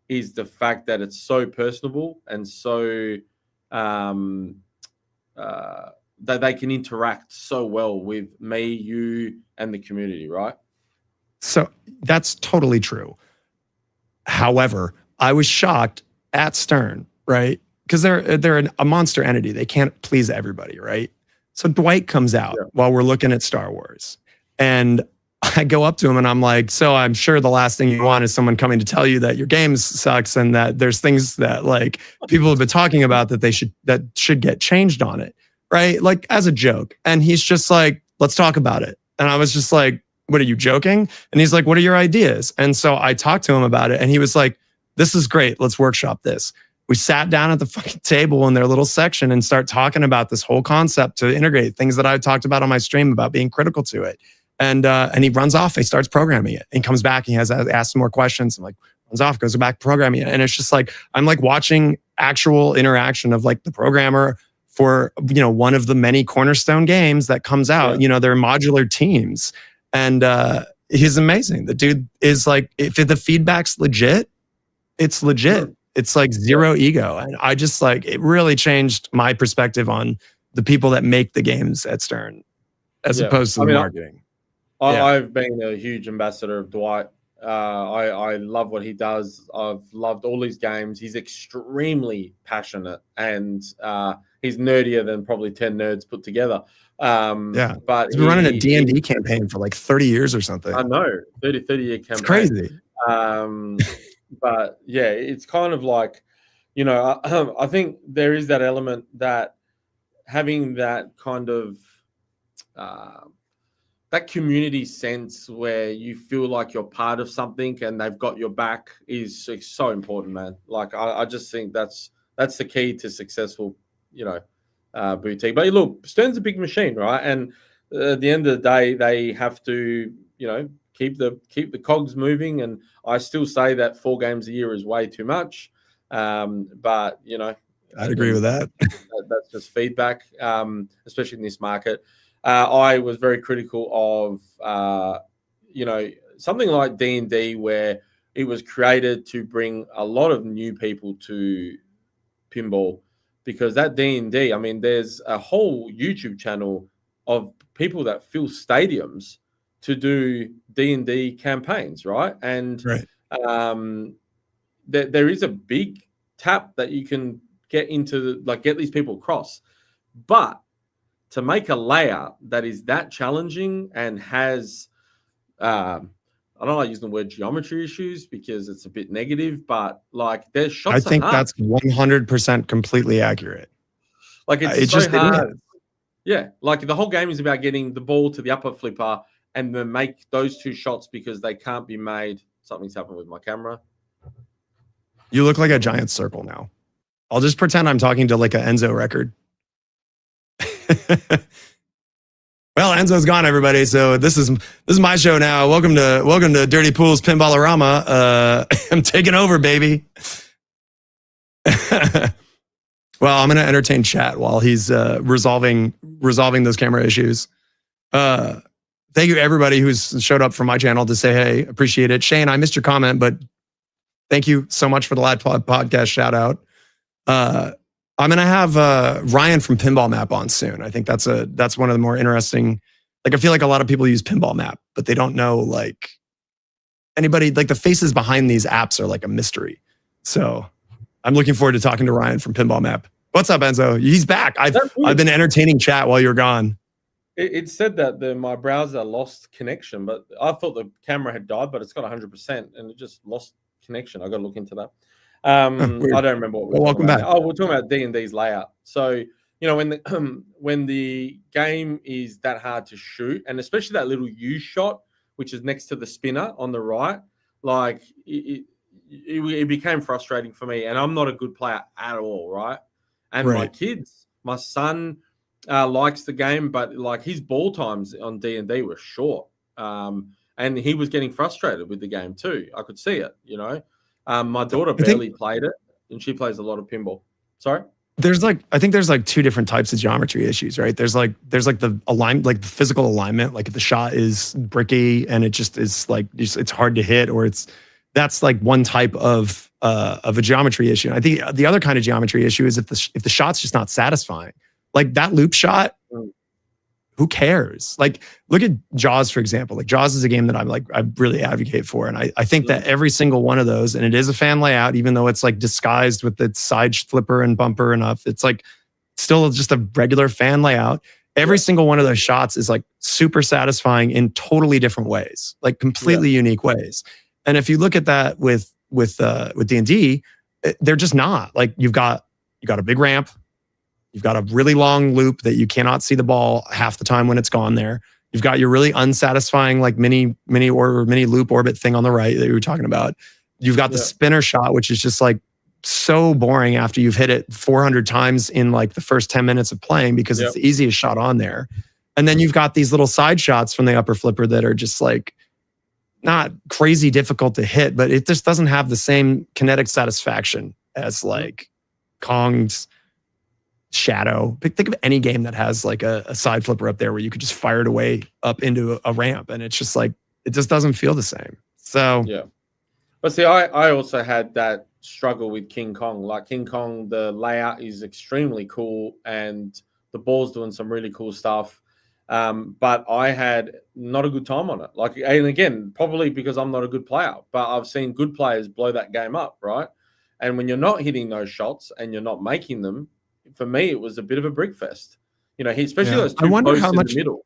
is the fact that it's so personable and so that they can interact so well with me, you, and the community, right? So that's totally true. However, I was shocked at Stern, right? Because they're a monster entity. They can't please everybody, right? So Dwight comes out while we're looking at Star Wars. And I go up to him and I'm like, so I'm sure the last thing you want is someone coming to tell you that your game sucks and that there's things that like people have been talking about that should get changed on it, right? Like as a joke. And he's just like, let's talk about it. And I was just like, what, are you joking? And he's like, what are your ideas? And so I talked to him about it and he was like, this is great. Let's workshop this. We sat down at the fucking table in their little section and start talking about this whole concept to integrate things that I've talked about on my stream about being critical to it. And he runs off, he starts programming it and comes back. He has asked some more questions and like runs off, goes back programming it. And it's just like, I'm like watching actual interaction of like the programmer for, one of the many cornerstone games that comes out, they're modular teams. And he's amazing. The dude is like, if the feedback's legit, it's legit. It's like zero ego. And I just like, it really changed my perspective on the people that make the games at Stern as opposed to the marketing. I've been a huge ambassador of Dwight. I love what he does. I've loved all his games. He's extremely passionate and he's nerdier than probably 10 nerds put together. But he's been running a D&D campaign for like 30 years or something. I know, 30-year campaign. It's crazy. But yeah, it's kind of like, I think there is that element that having that kind of that community sense where you feel like you're part of something and they've got your back is so important, man. Like I just think that's the key to successful, boutique. But look, Stern's a big machine, right? And at the end of the day, they have to, keep the cogs moving. And I still say that 4 games a year is way too much. But I'd agree with that. That's just feedback, especially in this market. I was very critical of, something like D&D where it was created to bring a lot of new people to pinball because that D&D, I mean, there's a whole YouTube channel of people that fill stadiums to do D&D campaigns, right? And there is a big tap that you can get into, get these people across. But to make a layout that is that challenging and has, I don't like using the word geometry issues because it's a bit negative, but there's shots. I think that's 100% completely accurate. It's so hard. Yeah, the whole game is about getting the ball to the upper flipper and then make those 2 shots because they can't be made. Something's happened with my camera. You look like a giant circle now. I'll just pretend I'm talking to like an Enzo record. Well, Enzo's gone, everybody. So this is my show now. Welcome to Dirty Pool's Pinball-orama. I'm taking over, baby. Well, I'm gonna entertain chat while he's resolving those camera issues. Thank you everybody who's showed up from my channel to say hey, appreciate it. Shane, I missed your comment, but thank you so much for the live podcast shout out. I'm gonna have Ryan from Pinball Map on soon. I think that's one of the more interesting. I feel like a lot of people use Pinball Map, but they don't know anybody. The faces behind these apps are like a mystery. So I'm looking forward to talking to Ryan from Pinball Map. What's up, Enzo? He's back. I've been entertaining chat while you're gone. It said that my browser lost connection, but I thought the camera had died, but it's got 100% and it just lost connection. I got to look into that. I don't remember what we're talking about. Oh, we're talking about D&D's layout. So, when the game is that hard to shoot, and especially that little U shot, which is next to the spinner on the right, it became frustrating for me. And I'm not a good player at all, right? And my son likes the game, but his ball times on D&D were short. And he was getting frustrated with the game too. I could see it, My daughter barely played it, and she plays a lot of pinball. Sorry? I think there's like two different types of geometry issues, right? There's like the alignment, like the physical alignment, like if the shot is bricky and it just is like it's hard to hit, or that's like one type of a geometry issue. And I think the other kind of geometry issue is if the shot's just not satisfying. Like that loop shot, who cares? Like look at Jaws, for example. Like Jaws is a game that I really advocate for. And I think that every single one of those, and it is a fan layout, even though it's like disguised with its side flipper and bumper enough, it's like still just a regular fan layout. Every single one of those shots is like super satisfying in totally different ways, like completely unique ways. And if you look at that with D&D, they're just not. Like you got a big ramp. You've got a really long loop that you cannot see the ball half the time when it's gone there. You've got your really unsatisfying like mini loop orbit thing on the right that you were talking about. You've got the spinner shot, which is just like so boring after you've hit it 400 times in like the first 10 minutes of playing because it's the easiest shot on there. And then you've got these little side shots from the upper flipper that are just like not crazy difficult to hit, but it just doesn't have the same kinetic satisfaction as like Kong's Shadow. Think of any game that has like a side flipper up there where you could just fire it away up into a ramp, and it's just like it just doesn't feel the same. So but see, I also had that struggle with King Kong. Like King Kong, the layout is extremely cool, and the ball's doing some really cool stuff. But I had not a good time on it. Like, and again, probably because I'm not a good player, but I've seen good players blow that game up, right? And when you're not hitting those shots and you're not making them, for me, it was a bit of a brick fest. You know, especially those two posts in the middle,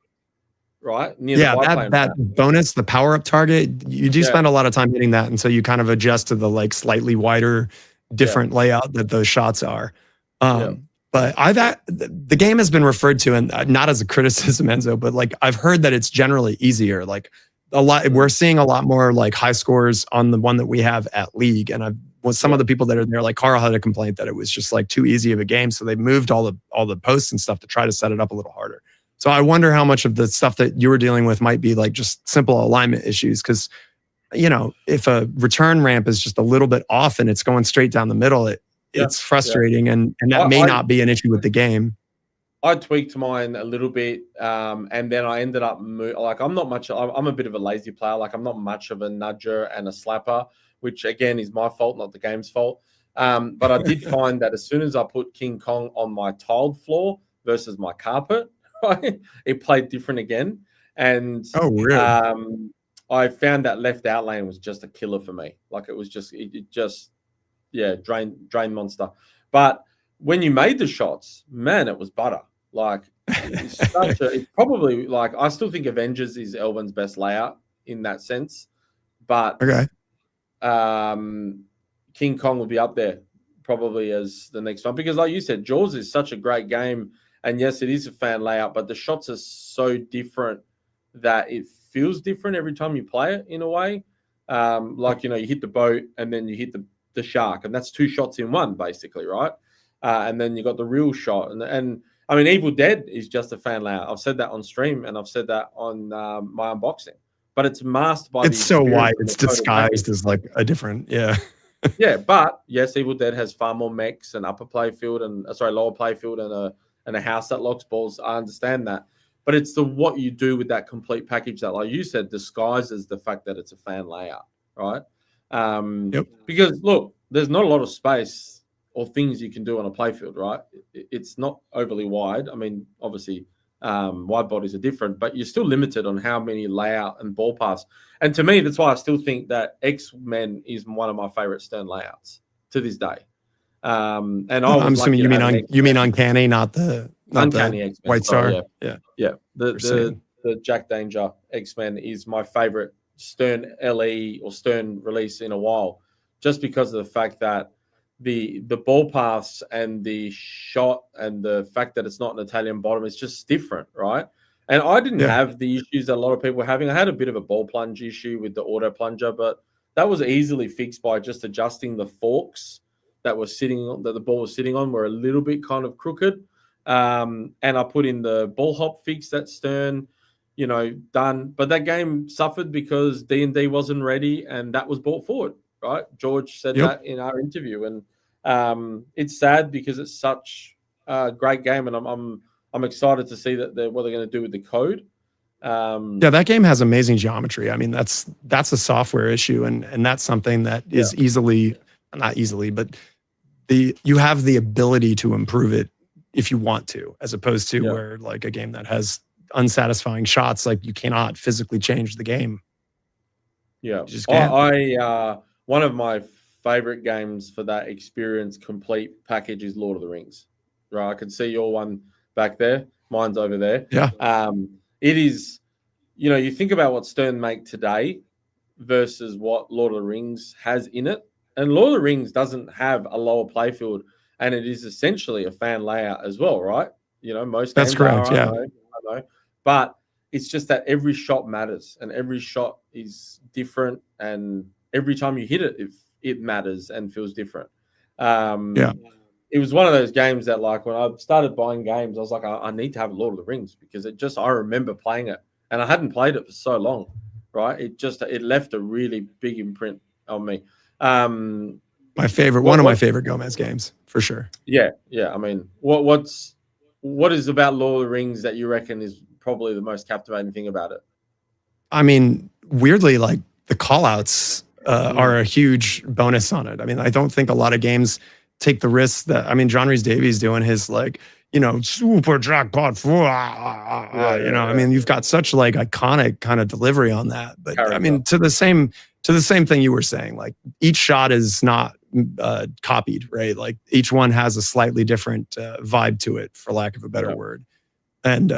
right? Near the that bonus, the power-up target, you do spend a lot of time hitting that until you kind of adjust to the like slightly wider, different layout that those shots are. But the game has been referred to, and not as a criticism, Enzo, but like I've heard that it's generally easier. Like a lot, we're seeing a lot more like high scores on the one that we have at League, and some of the people that are there, like Carl, had a complaint that it was just like too easy of a game, so they moved all the posts and stuff to try to set it up a little harder. So I wonder how much of the stuff that you were dealing with might be like just simple alignment issues, because you know if a return ramp is just a little bit off and it's going straight down the middle, it's frustrating, and that may not be an issue with the game. I tweaked mine a little bit, and then I ended up like I'm a bit of a lazy player. Like I'm not much of a nudger and a slapper, which again is my fault, not the game's fault. But I did find that as soon as I put King Kong on my tiled floor versus my carpet, right, it played different again. And I found that left out lane was just a killer for me. Like it was just drain monster. But when you made the shots, man, it was butter. Like it's probably like I still think Avengers is Elvin's best layout in that sense. But King Kong will be up there probably as the next one, because like you said, Jaws is such a great game, and yes, it is a fan layout, but the shots are so different that it feels different every time you play it in a way. Like, you know, you hit the boat and then you hit the shark, and that's two shots in one basically, right? And then you got the real shot, and I mean, Evil Dead is just a fan layout. I've said that on stream, and I've said that on my unboxing. But it's masked by it's so wide. It's disguised as like a different, But yes, Evil Dead has far more mechs and upper playfield and lower playfield and a house that locks balls. I understand that, but it's what you do with that complete package that, like you said, disguises the fact that it's a fan layout, right? Because look, there's not a lot of space or things you can do on a playfield, right? It's not overly wide. I mean, obviously. Wide bodies are different, but you're still limited on how many layout and ball pass. And to me, that's why I still think that X-Men is one of my favorite Stern layouts to this day. And I'm assuming you mean Uncanny, not the Uncanny X-Men. White Star. The Jack Danger X-Men is my favorite Stern LE or Stern release in a while, just because of the fact that the ball paths and the shot and the fact that it's not an Italian bottom, it's just different, right? And I didn't have the issues that a lot of people were having. I had a bit of a ball plunge issue with the auto plunger, but that was easily fixed by just adjusting the forks that the ball was sitting on were a little bit kind of crooked. And I put in the ball hop fix that Stern, done. But that game suffered because D&D wasn't ready, and that was brought forward. right? George said Yep. that in our interview, and it's sad because it's such a great game, and I'm excited to see what they're going to do with the code. Yeah, that game has amazing geometry. I mean, that's a software issue, and that's something that is easily, not easily, but you have the ability to improve it if you want to, as opposed to where like a game that has unsatisfying shots, like you cannot physically change the game. Yeah, you just can't. I one of my favorite games for that experience complete package is Lord of the Rings. Right, I can see your one back there. Mine's over there. Yeah. It is, you think about what Stern make today versus what Lord of the Rings has in it. And Lord of the Rings doesn't have a lower playfield, and it is essentially a fan layout as well, right? Most games That's correct, I know. But it's just that every shot matters, and every shot is different, and every time you hit it, it matters and feels different. It was one of those games that, like, when I started buying games, I was like, I need to have Lord of the Rings because I remember playing it, and I hadn't played it for so long, right? It left a really big imprint on me. One of my favorite Gomez games, for sure. Yeah. I mean, what is about Lord of the Rings that you reckon is probably the most captivating thing about it? I mean, weirdly, like the callouts are a huge bonus on it. I mean, I don't think a lot of games take the risk that, I mean, John Rhys-Davies doing his like, super jackpot, I mean, you've got such like iconic kind of delivery on that. But I mean, to the same thing you were saying, like each shot is not copied, right? Like each one has a slightly different vibe to it, for lack of a better word. And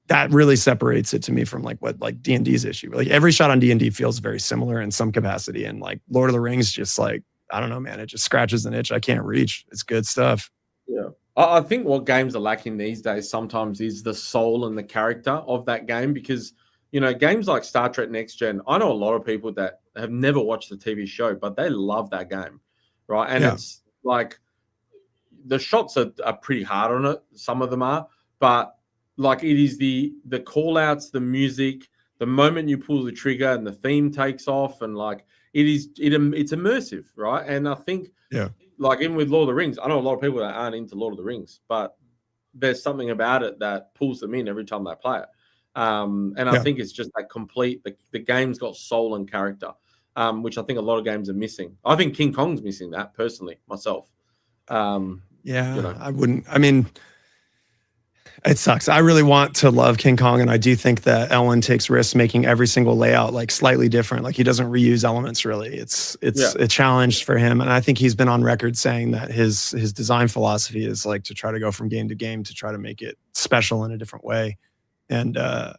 that really separates it to me from like what like D&D's issue. Like every shot on D&D feels very similar in some capacity. And like Lord of the Rings, just like, I don't know, man, it just scratches an itch I can't reach. It's good stuff. Yeah. I think what games are lacking these days sometimes is the soul and the character of that game, because, games like Star Trek Next Gen, I know a lot of people that have never watched the TV show, but they love that game, right? And it's like the shots are pretty hard on it. Some of them are, but like it is the call outs, the music, the moment you pull the trigger and the theme takes off, and like it's immersive, right? And I think like even with Lord of the Rings, I know a lot of people that aren't into Lord of the Rings, but there's something about it that pulls them in every time they play it. And I think it's just that complete, the game's got soul and character, which I think a lot of games are missing. I think King Kong's missing that personally, myself. I wouldn't, I mean, it sucks. I really want to love King Kong, and I do think that Ellen takes risks making every single layout like slightly different. Like he doesn't reuse elements really. It's a challenge for him, and I think he's been on record saying that his design philosophy is like to try to go from game to game to try to make it special in a different way. And I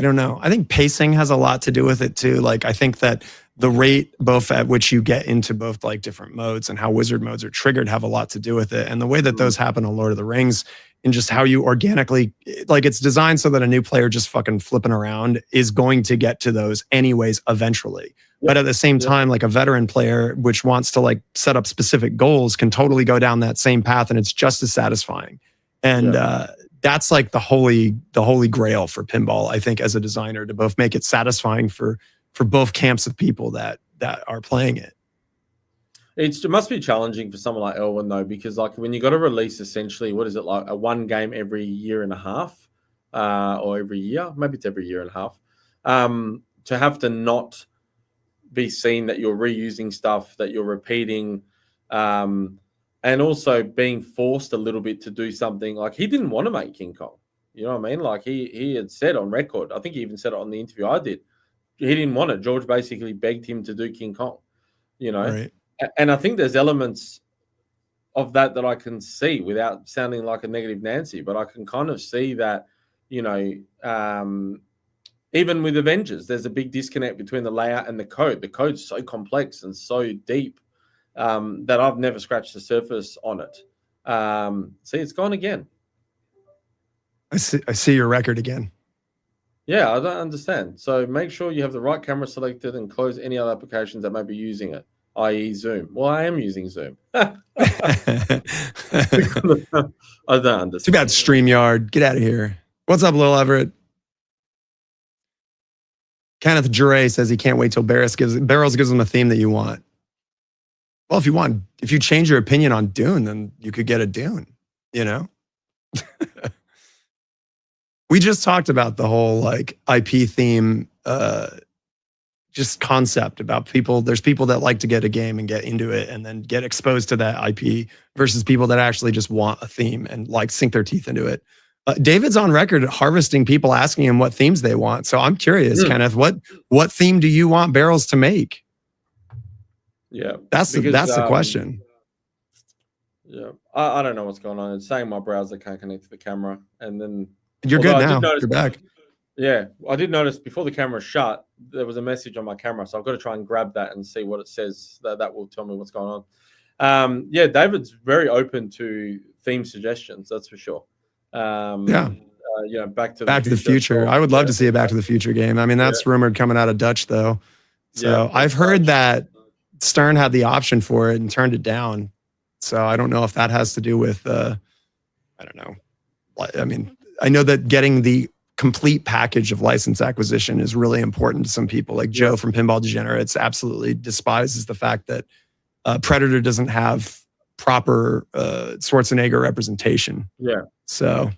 don't know. I think pacing has a lot to do with it too. Like I think that the rate both at which you get into both like different modes and how wizard modes are triggered have a lot to do with it. And the way that those happen on Lord of the Rings, and just how you organically, like it's designed so that a new player just fucking flipping around is going to get to those anyways eventually. But at the same time, like a veteran player, which wants to like set up specific goals, can totally go down that same path, and it's just as satisfying. And that's like the holy grail for pinball, I think, as a designer, to both make it satisfying for both camps of people that are playing it. It must be challenging for someone like Elwin, though, because like when you got to release essentially, what is it, like a one game every year and a half, or every year, maybe it's every year and a half, to have to not be seen that you're reusing stuff, that you're repeating, and also being forced a little bit to do something. Like he didn't want to make King Kong, you know what I mean? Like he had said on record, I think he even said it on the interview I did, he didn't want it. George basically begged him to do King Kong, Right. And I think there's elements of that I can see without sounding like a negative Nancy, but I can kind of see that, even with Avengers, there's a big disconnect between the layout and the code. The code's so complex and so deep that I've never scratched the surface on it. See, it's gone again. I see your record again. Yeah, I don't understand. So make sure you have the right camera selected and close any other applications that may be using it, i.e. Zoom. Well, I am using Zoom. I don't understand. Too bad StreamYard. Get out of here. What's up, Lil Everett? Kenneth Jure says he can't wait till Barrows gives him a theme that you want. Well, if you change your opinion on Dune, then you could get a Dune, you know? We just talked about the whole like IP theme just concept about people. There's people that like to get a game and get into it and then get exposed to that IP versus people that actually just want a theme and like sink their teeth into it. David's on record harvesting people asking him what themes they want. So I'm curious, Kenneth, what theme do you want Barrels to make? Yeah, that's the question. Yeah, I don't know what's going on. It's saying my browser can't connect to the camera, and then you're good now. You're back. Yeah, I did notice before the camera shut, there was a message on my camera, so I've got to try and grab that and see what it says. That will tell me what's going on. Yeah, David's very open to theme suggestions. That's for sure. You know, Back to the Future. I would love to see a Back to the Future game. I mean, that's rumored coming out of Dutch though. So I've heard that Stern had the option for it and turned it down. So I don't know if that has to do with, I don't know. I mean, I know that getting the complete package of license acquisition is really important to some people. Like Joe from Pinball Degenerates absolutely despises the fact that Predator doesn't have proper Schwarzenegger representation. Yeah. So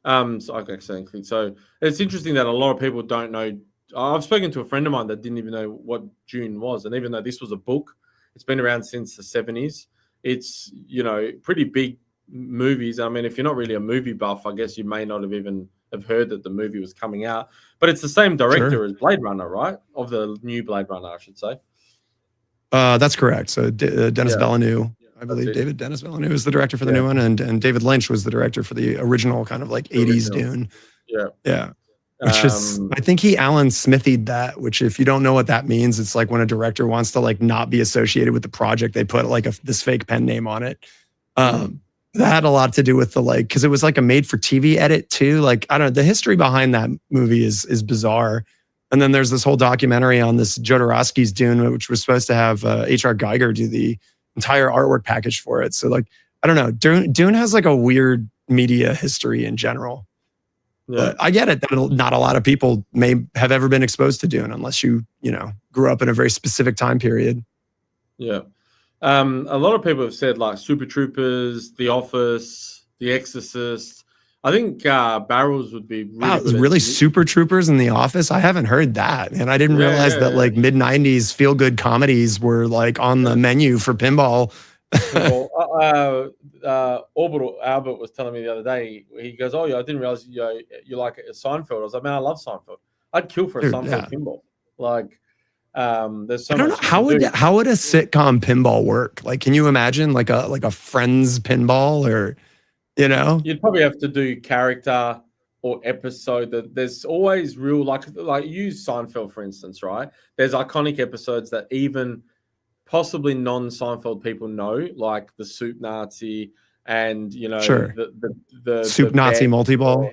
so it's interesting that a lot of people don't know. I've spoken to a friend of mine that didn't even know what Dune was, and even though this was a book, it's been around since the 70s. It's, you know, pretty big movies. I mean, if you're not really a movie buff, I guess you may not have even have heard that the movie was coming out. But it's the same director as Blade Runner, right? Of the new Blade Runner, I should say. That's correct. So Denis Villeneuve, I believe David Denis Villeneuve is the director for the new one, and David Lynch was the director for the original kind of like 80s Dune. Yeah. Which is, I think he Alan Smithied that, which if you don't know what that means, it's like when a director wants to like not be associated with the project, they put like this fake pen name on it. That had a lot to do with the like, because it was like a made for TV edit too. Like, I don't know, the history behind that movie is bizarre. And then there's this whole documentary on this Jodorowsky's Dune, which was supposed to have H.R. Geiger do the entire artwork package for it. So like, I don't know, Dune has like a weird media history in general. But I get it that not a lot of people may have ever been exposed to Dune unless you grew up in a very specific time period. Yeah. A lot of people have said like Super Troopers, The Office, The Exorcist. I think Barrels would be really Super Troopers in The Office. I haven't heard that, and I didn't realize that like mid '90s feel good comedies were like on the menu for pinball. Orbital Albert was telling me the other day. He goes, "Oh yeah, I didn't realize you like Seinfeld." I was like, "Man, I love Seinfeld. I'd kill for a Seinfeld pinball." Like, there's so I don't know how would a sitcom pinball work? Like, can you imagine like a Friends pinball or? You'd probably have to do character or episode. There's always real like use Seinfeld for instance, right? There's iconic episodes that even possibly non-Seinfeld people know, like the Soup Nazi and the Soup Nazi multi-ball.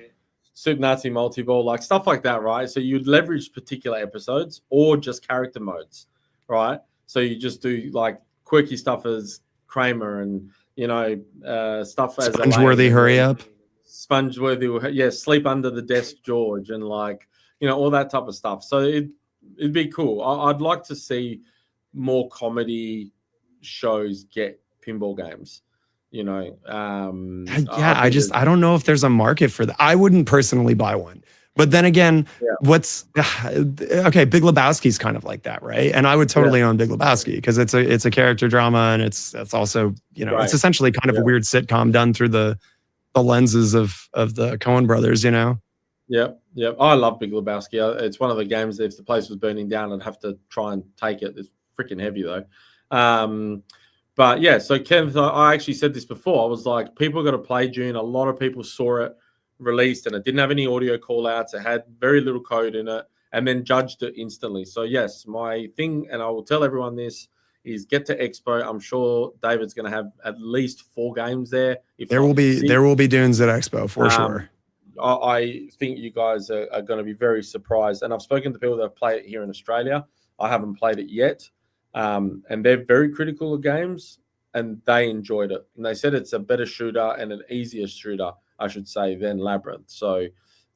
Soup Nazi multi-ball, like stuff like that, right? So you'd leverage particular episodes or just character modes, right? So you just do like quirky stuff as Kramer and stuff as Spongeworthy, hurry up. Spongeworthy, sleep under the desk, George, and like all that type of stuff. So it'd be cool. I'd like to see more comedy shows get pinball games. I don't know if there's a market for that. I wouldn't personally buy one. But then again, Big Lebowski's kind of like that, right? And I would totally own Big Lebowski because it's a character drama, and it's also it's essentially kind of a weird sitcom done through the lenses of the Coen brothers, Yep. I love Big Lebowski. It's one of the games that if the place was burning down, I'd have to try and take it. It's freaking heavy though. But yeah, so Kenneth, I actually said this before. I was like, people got to play Dune. A lot of people saw it released and it didn't have any audio call outs. It had very little code in it and then judged it instantly. So yes, my thing, and I will tell everyone this, is get to Expo. I'm sure David's going to have at least 4 games there. There will be Dunes at Expo for sure. I think you guys are going to be very surprised. And I've spoken to people that have played it here in Australia. I haven't played it yet. And they're very critical of games and they enjoyed it. And they said it's a better shooter and an easier shooter, I should say, than Labyrinth. So,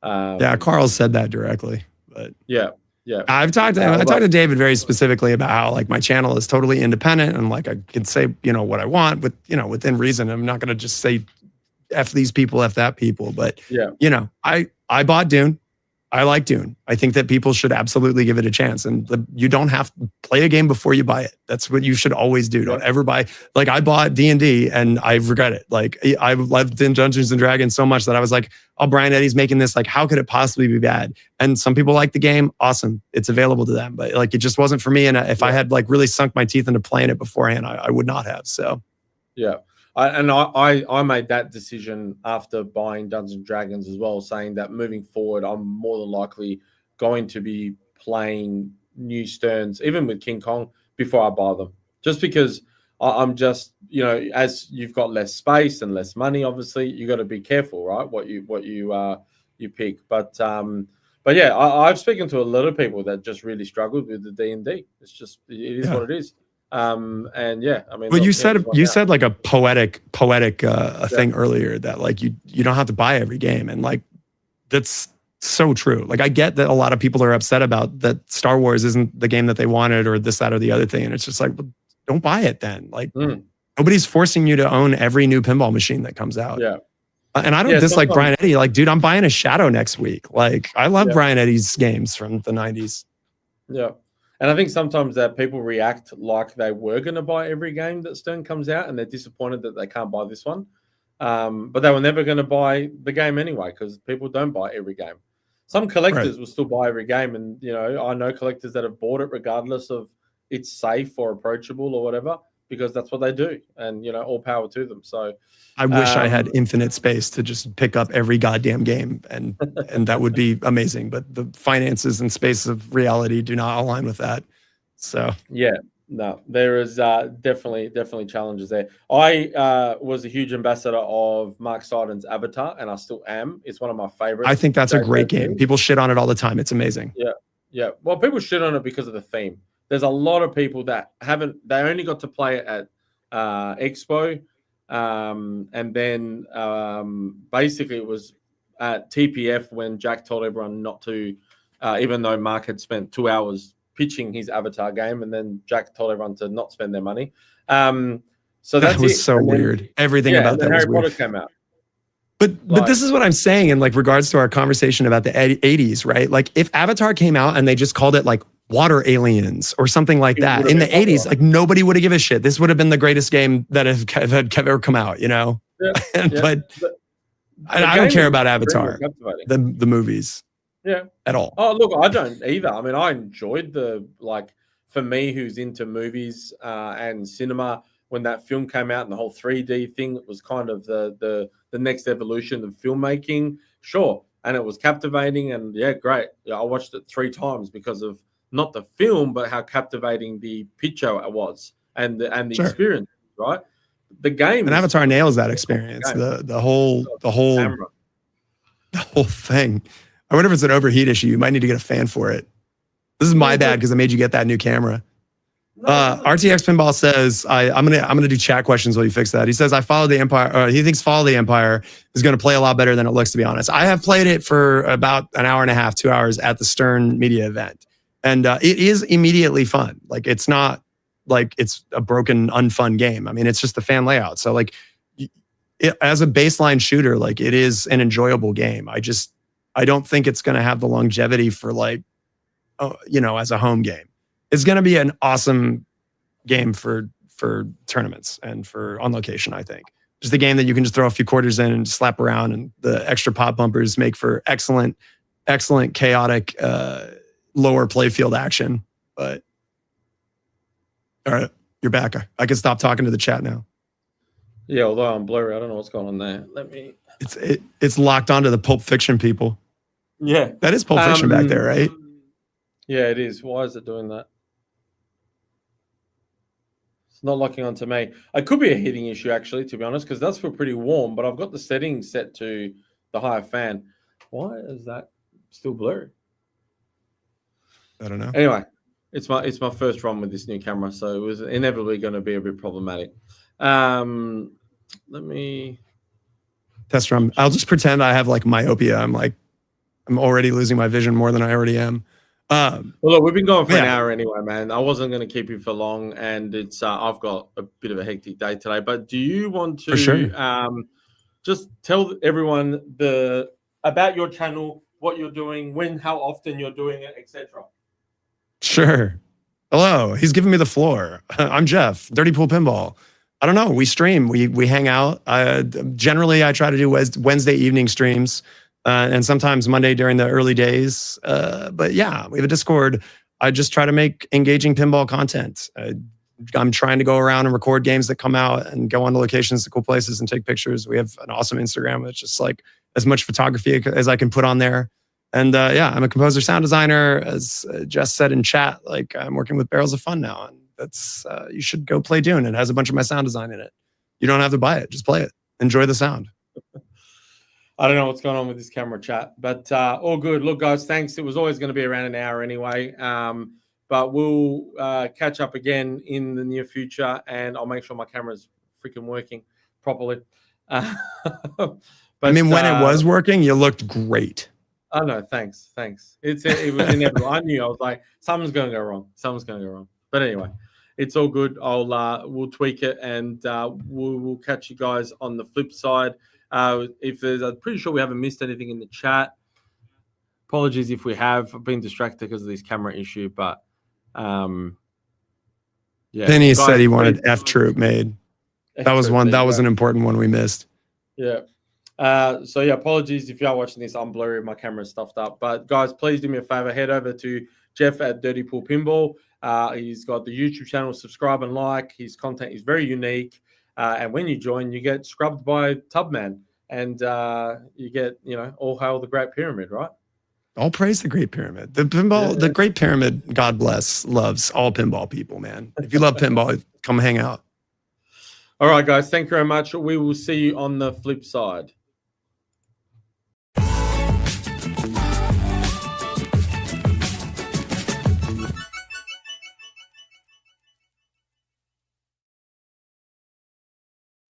Carl said that directly. But yeah. Yeah. I've talked to David very specifically about how like my channel is totally independent and like I can say, you know, what I want with, you know, within reason. I'm not going to just say F these people, F that people. But, Yeah. you know, I bought Dune. I like Dune. I think that people should absolutely give it a chance. And you don't have to play a game before you buy it. That's what you should always do. Don't ever buy. Like I bought D&D and I regret it. Like I loved in Dungeons and Dragons so much that I was like, oh, Brian Eddy's making this. Like, how could it possibly be bad? And some people like the game. Awesome. It's available to them. But like, it just wasn't for me. And if I had like really sunk my teeth into playing it beforehand, I would not have. So, yeah. I made that decision after buying Dungeons and Dragons as well, saying that moving forward, I'm more than likely going to be playing new Sterns, even with King Kong, before I buy them. Just because I'm just, you know, as you've got less space and less money, obviously, you got to be careful, right? What you pick. But yeah, I've spoken to a lot of people that just really struggled with the D&D. It's just it is what it is. And yeah, I mean, well, you said like a poetic thing earlier that like you don't have to buy every game, and like that's so true. Like I get that a lot of people are upset about that Star Wars isn't the game that they wanted or this, that, or the other thing, and it's just like, well, don't buy it then. Like nobody's forcing you to own every new pinball machine that comes out. Yeah. And I don't dislike Brian Eddy. Like, dude, I'm buying a Shadow next week. Like, I love Brian Eddy's games from the 90s. Yeah. And I think sometimes that people react like they were going to buy every game that Stern comes out and they're disappointed that they can't buy this one. But they were never going to buy the game anyway because people don't buy every game. Some collectors will still buy every game. And, you know, I know collectors that have bought it regardless of it's safe or approachable or whatever because that's what they do. And, you know, all power to them. So I wish I had infinite space to just pick up every goddamn game and that would be amazing. But the finances and space of reality do not align with that. So yeah, no, there is definitely challenges there. I was a huge ambassador of Mark Seiden's Avatar, and I still am. It's one of my favorites. I think that's a great game. People shit on it all the time. It's amazing. Yeah. Well, people shit on it because of the theme. There's a lot of people that they only got to play it at Expo. And then basically it was at TPF when Jack told everyone not to, even though Mark had spent 2 hours pitching his Avatar game, and then Jack told everyone to not spend their money. So that was so weird. Everything about that was Harry weird. Potter came out. But this is what I'm saying in like regards to our conversation about the 80s, right? Like if Avatar came out and they just called it like Water Aliens or something like that in the 80s, like nobody would have given a shit. This would have been the greatest game that had ever come out, you know? But I don't care about Avatar, the movies. Yeah. At all. Oh, look, I don't either. I mean, I enjoyed for me who's into movies and cinema, when that film came out and the whole 3D thing, it was kind of the next evolution of filmmaking. Sure. And it was captivating and yeah, great. Yeah, I watched it 3 times because of not the film, but how captivating the picture it was and the experience, right? The game. And Avatar nails that experience. The whole thing. I wonder if it's an overheat issue. You might need to get a fan for it. This is my bad because I made you get that new camera. RTX Pinball says, I'm gonna do chat questions while you fix that. He says, I follow the Empire. He thinks Follow the Empire is going to play a lot better than it looks, to be honest. I have played it for about an hour and a half, 2 hours at the Stern Media event. And it is immediately fun. Like, it's not like it's a broken, unfun game. I mean, it's just the fan layout. So like as a baseline shooter, like it is an enjoyable game. I don't think it's going to have the longevity for like, as a home game. It's going to be an awesome game for tournaments and for on location, I think. Just a game that you can just throw a few quarters in and slap around, and the extra pop bumpers make for excellent, chaotic, lower playfield action. But all right, you're back. I can stop talking to the chat now. Yeah, although I'm blurry, I don't know what's going on there. Let me. It's locked onto the Pulp Fiction people. Yeah, that is Pulp Fiction back there, right? Yeah, it is. Why is it doing that? It's not locking onto me. It could be a heating issue, actually, to be honest, because it does feel pretty warm, but I've got the settings set to the higher fan. Why is that still blurry? I don't know. Anyway, it's my first run with this new camera, so it was inevitably going to be a bit problematic. Let me test run. I'll just pretend I have like myopia. I'm already losing my vision more than I already am. Well, look, we've been going for an Yeah. hour anyway, man. I wasn't going to keep you for long, and it's I've got a bit of a hectic day today. But do you want For sure. to just tell everyone about your channel, what you're doing, when, how often you're doing it, etc. Sure. Hello. He's giving me the floor. I'm Jeff, DirtyPool Pinball. I don't know. We stream. We hang out. Generally, I try to do Wednesday evening streams, and sometimes Monday during the early days. But yeah, we have a Discord. I just try to make engaging pinball content. I'm trying to go around and record games that come out and go on to locations to cool places and take pictures. We have an awesome Instagram. It's just like as much photography as I can put on there. And yeah, I'm a composer, sound designer. As Jess said in chat, like I'm working with Barrels of Fun now, and that's you should go play Dune. It has a bunch of my sound design in it. You don't have to buy it; just play it. Enjoy the sound. I don't know what's going on with this camera chat, but all good. Look, guys, thanks. It was always going to be around an hour anyway, but we'll catch up again in the near future, and I'll make sure my camera's freaking working properly. But, I mean, when it was working, you looked great. Oh no, thanks. It was inevitable. I knew. I was like, something's going to go wrong. But anyway, it's all good. We'll tweak it, and we'll catch you guys on the flip side. I'm pretty sure we haven't missed anything in the chat. Apologies if we have. I've been distracted because of this camera issue, but yeah. Penny said he wanted F Troop made. That was one. That was an important one we missed. Yeah. So yeah, apologies if you are watching this. I'm blurry, my camera's stuffed up. But guys, please do me a favor. Head over to Jeff at DirtyPool Pinball. He's got the YouTube channel. Subscribe and like. His content is very unique. And when you join, you get scrubbed by Tubman, and you get, all hail the Great Pyramid, right? All praise the Great Pyramid. The Great Pyramid, God bless, loves all pinball people, man. If you love pinball, come hang out. All right, guys. Thank you very much. We will see you on the flip side.